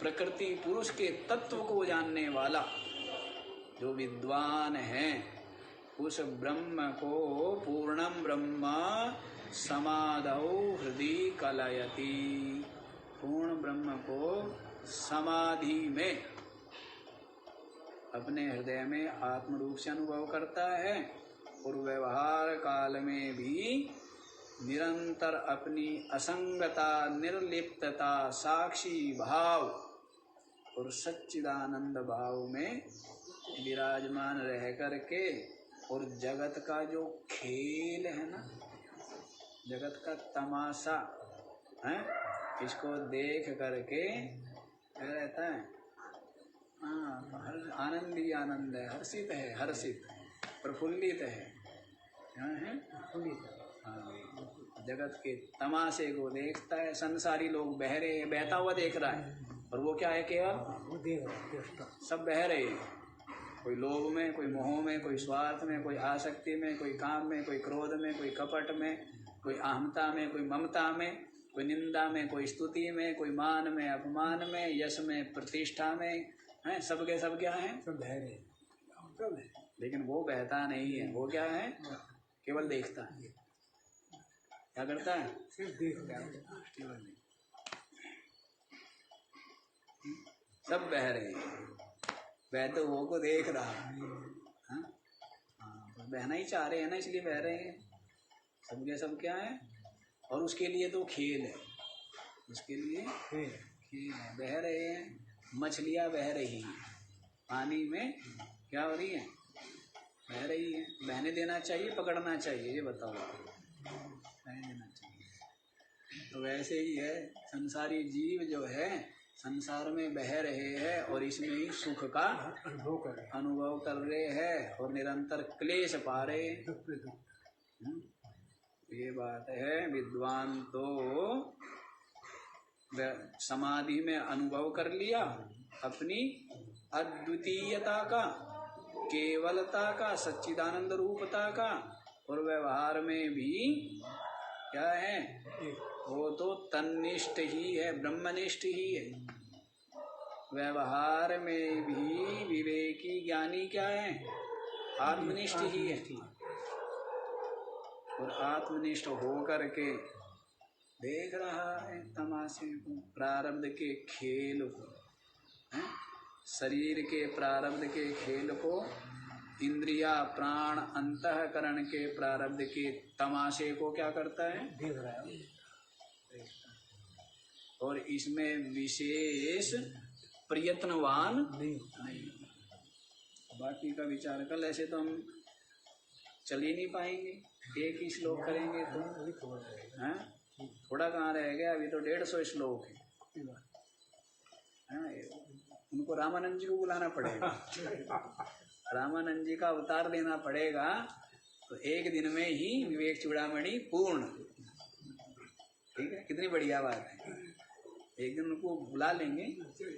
प्रकृति पुरुष के तत्व को जानने वाला जो विद्वान है, उस ब्रह्म को पूर्णम ब्रह्म समाधौ हृदय कलयति, पूर्ण ब्रह्म को समाधि में अपने हृदय में आत्म रूप से अनुभव करता है, और व्यवहार काल में भी निरंतर अपनी असंगता, निर्लिप्तता, साक्षी भाव और सच्चिदानंद भाव में विराजमान रह करके, और जगत का जो खेल है ना, जगत का तमाशा है, इसको देख करके क्या रहता है, हाँ, हर आनंद ही आनंद है, हर्षित है, हर्षित प्रफुल्लित है, क्या है, हाँ, जगत के तमाशे को देखता है। संसारी लोग बह रहे हैं, बहता हुआ देख रहा है, और वो क्या है, केवल सब बह रहे हैं, कोई लोभ में, कोई मोह में, कोई स्वार्थ में, कोई आसक्ति में, कोई काम में, कोई क्रोध में, कोई कपट में, कोई अहमता में, कोई ममता में, कोई निंदा में, कोई स्तुति में, कोई मान में, अपमान में, यश में, प्रतिष्ठा में, हैं, सबके सब क्या है, सब बह रहे हैं। लेकिन वो बहता नहीं है, वो क्या है, केवल देखता है। क्या करता है, सिर्फ देखता है, केवल नहीं। सब बह रहे हैं, बहते हुए को देख रहा है, हाँ, बहना ही चाह रहे हैं ना, इसलिए बह रहे हैं। सबके सब क्या है, और उसके लिए तो खेल है, उसके लिए खेल है, बह रहे हैं। मछलियाँ बह रही हैं पानी में, क्या हो रही है, बह रही है। बहने देना चाहिए, पकड़ना चाहिए, ये बताओ, बहने देना चाहिए। तो वैसे ही है, संसारी जीव जो है संसार में बह रहे हैं, और इसमें ही सुख का अनुभव कर रहे हैं, और निरंतर क्लेश पा रहे हैं। ये बात है। विद्वान तो समाधि में अनुभव कर लिया अपनी अद्वितीयता का, केवलता का, सच्चिदानंद रूपता का, और व्यवहार में भी क्या है, वो तो तन्निष्ठ ही है, ब्रह्मनिष्ठ ही है। व्यवहार में भी विवेकी ज्ञानी क्या है, आत्मनिष्ठ ही है। और आत्मनिष्ठ होकर के देख रहा है तमाशे को, प्रारब्ध के खेल को, है? शरीर के प्रारब्ध के खेल को, इंद्रिया प्राण अंतःकरण के प्रारब्ध के तमाशे को क्या करता है, देख रहा है। और इसमें विशेष प्रयत्नवान नहीं। बाकी का विचार कर, ऐसे तो हम चल ही नहीं पाएंगे, एक ही श्लोक करेंगे तो, हैं? थोड़ा कहाँ रह गया, अभी तो 150 श्लोक है। उनको रामानंद जी को बुलाना पड़ेगा, रामानंद जी का अवतार देना पड़ेगा, तो एक दिन में ही विवेक चूड़ामणि पूर्ण, ठीक है, कितनी बढ़िया बात है। एक दिन उनको बुला लेंगे,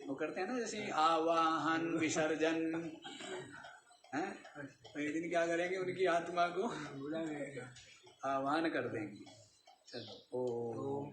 वो करते हैं ना जैसे आवाहन विसर्जन है, तो एक दिन क्या करेंगे, उनकी आत्मा को आह्वान कर देंगे। चलो, ओम।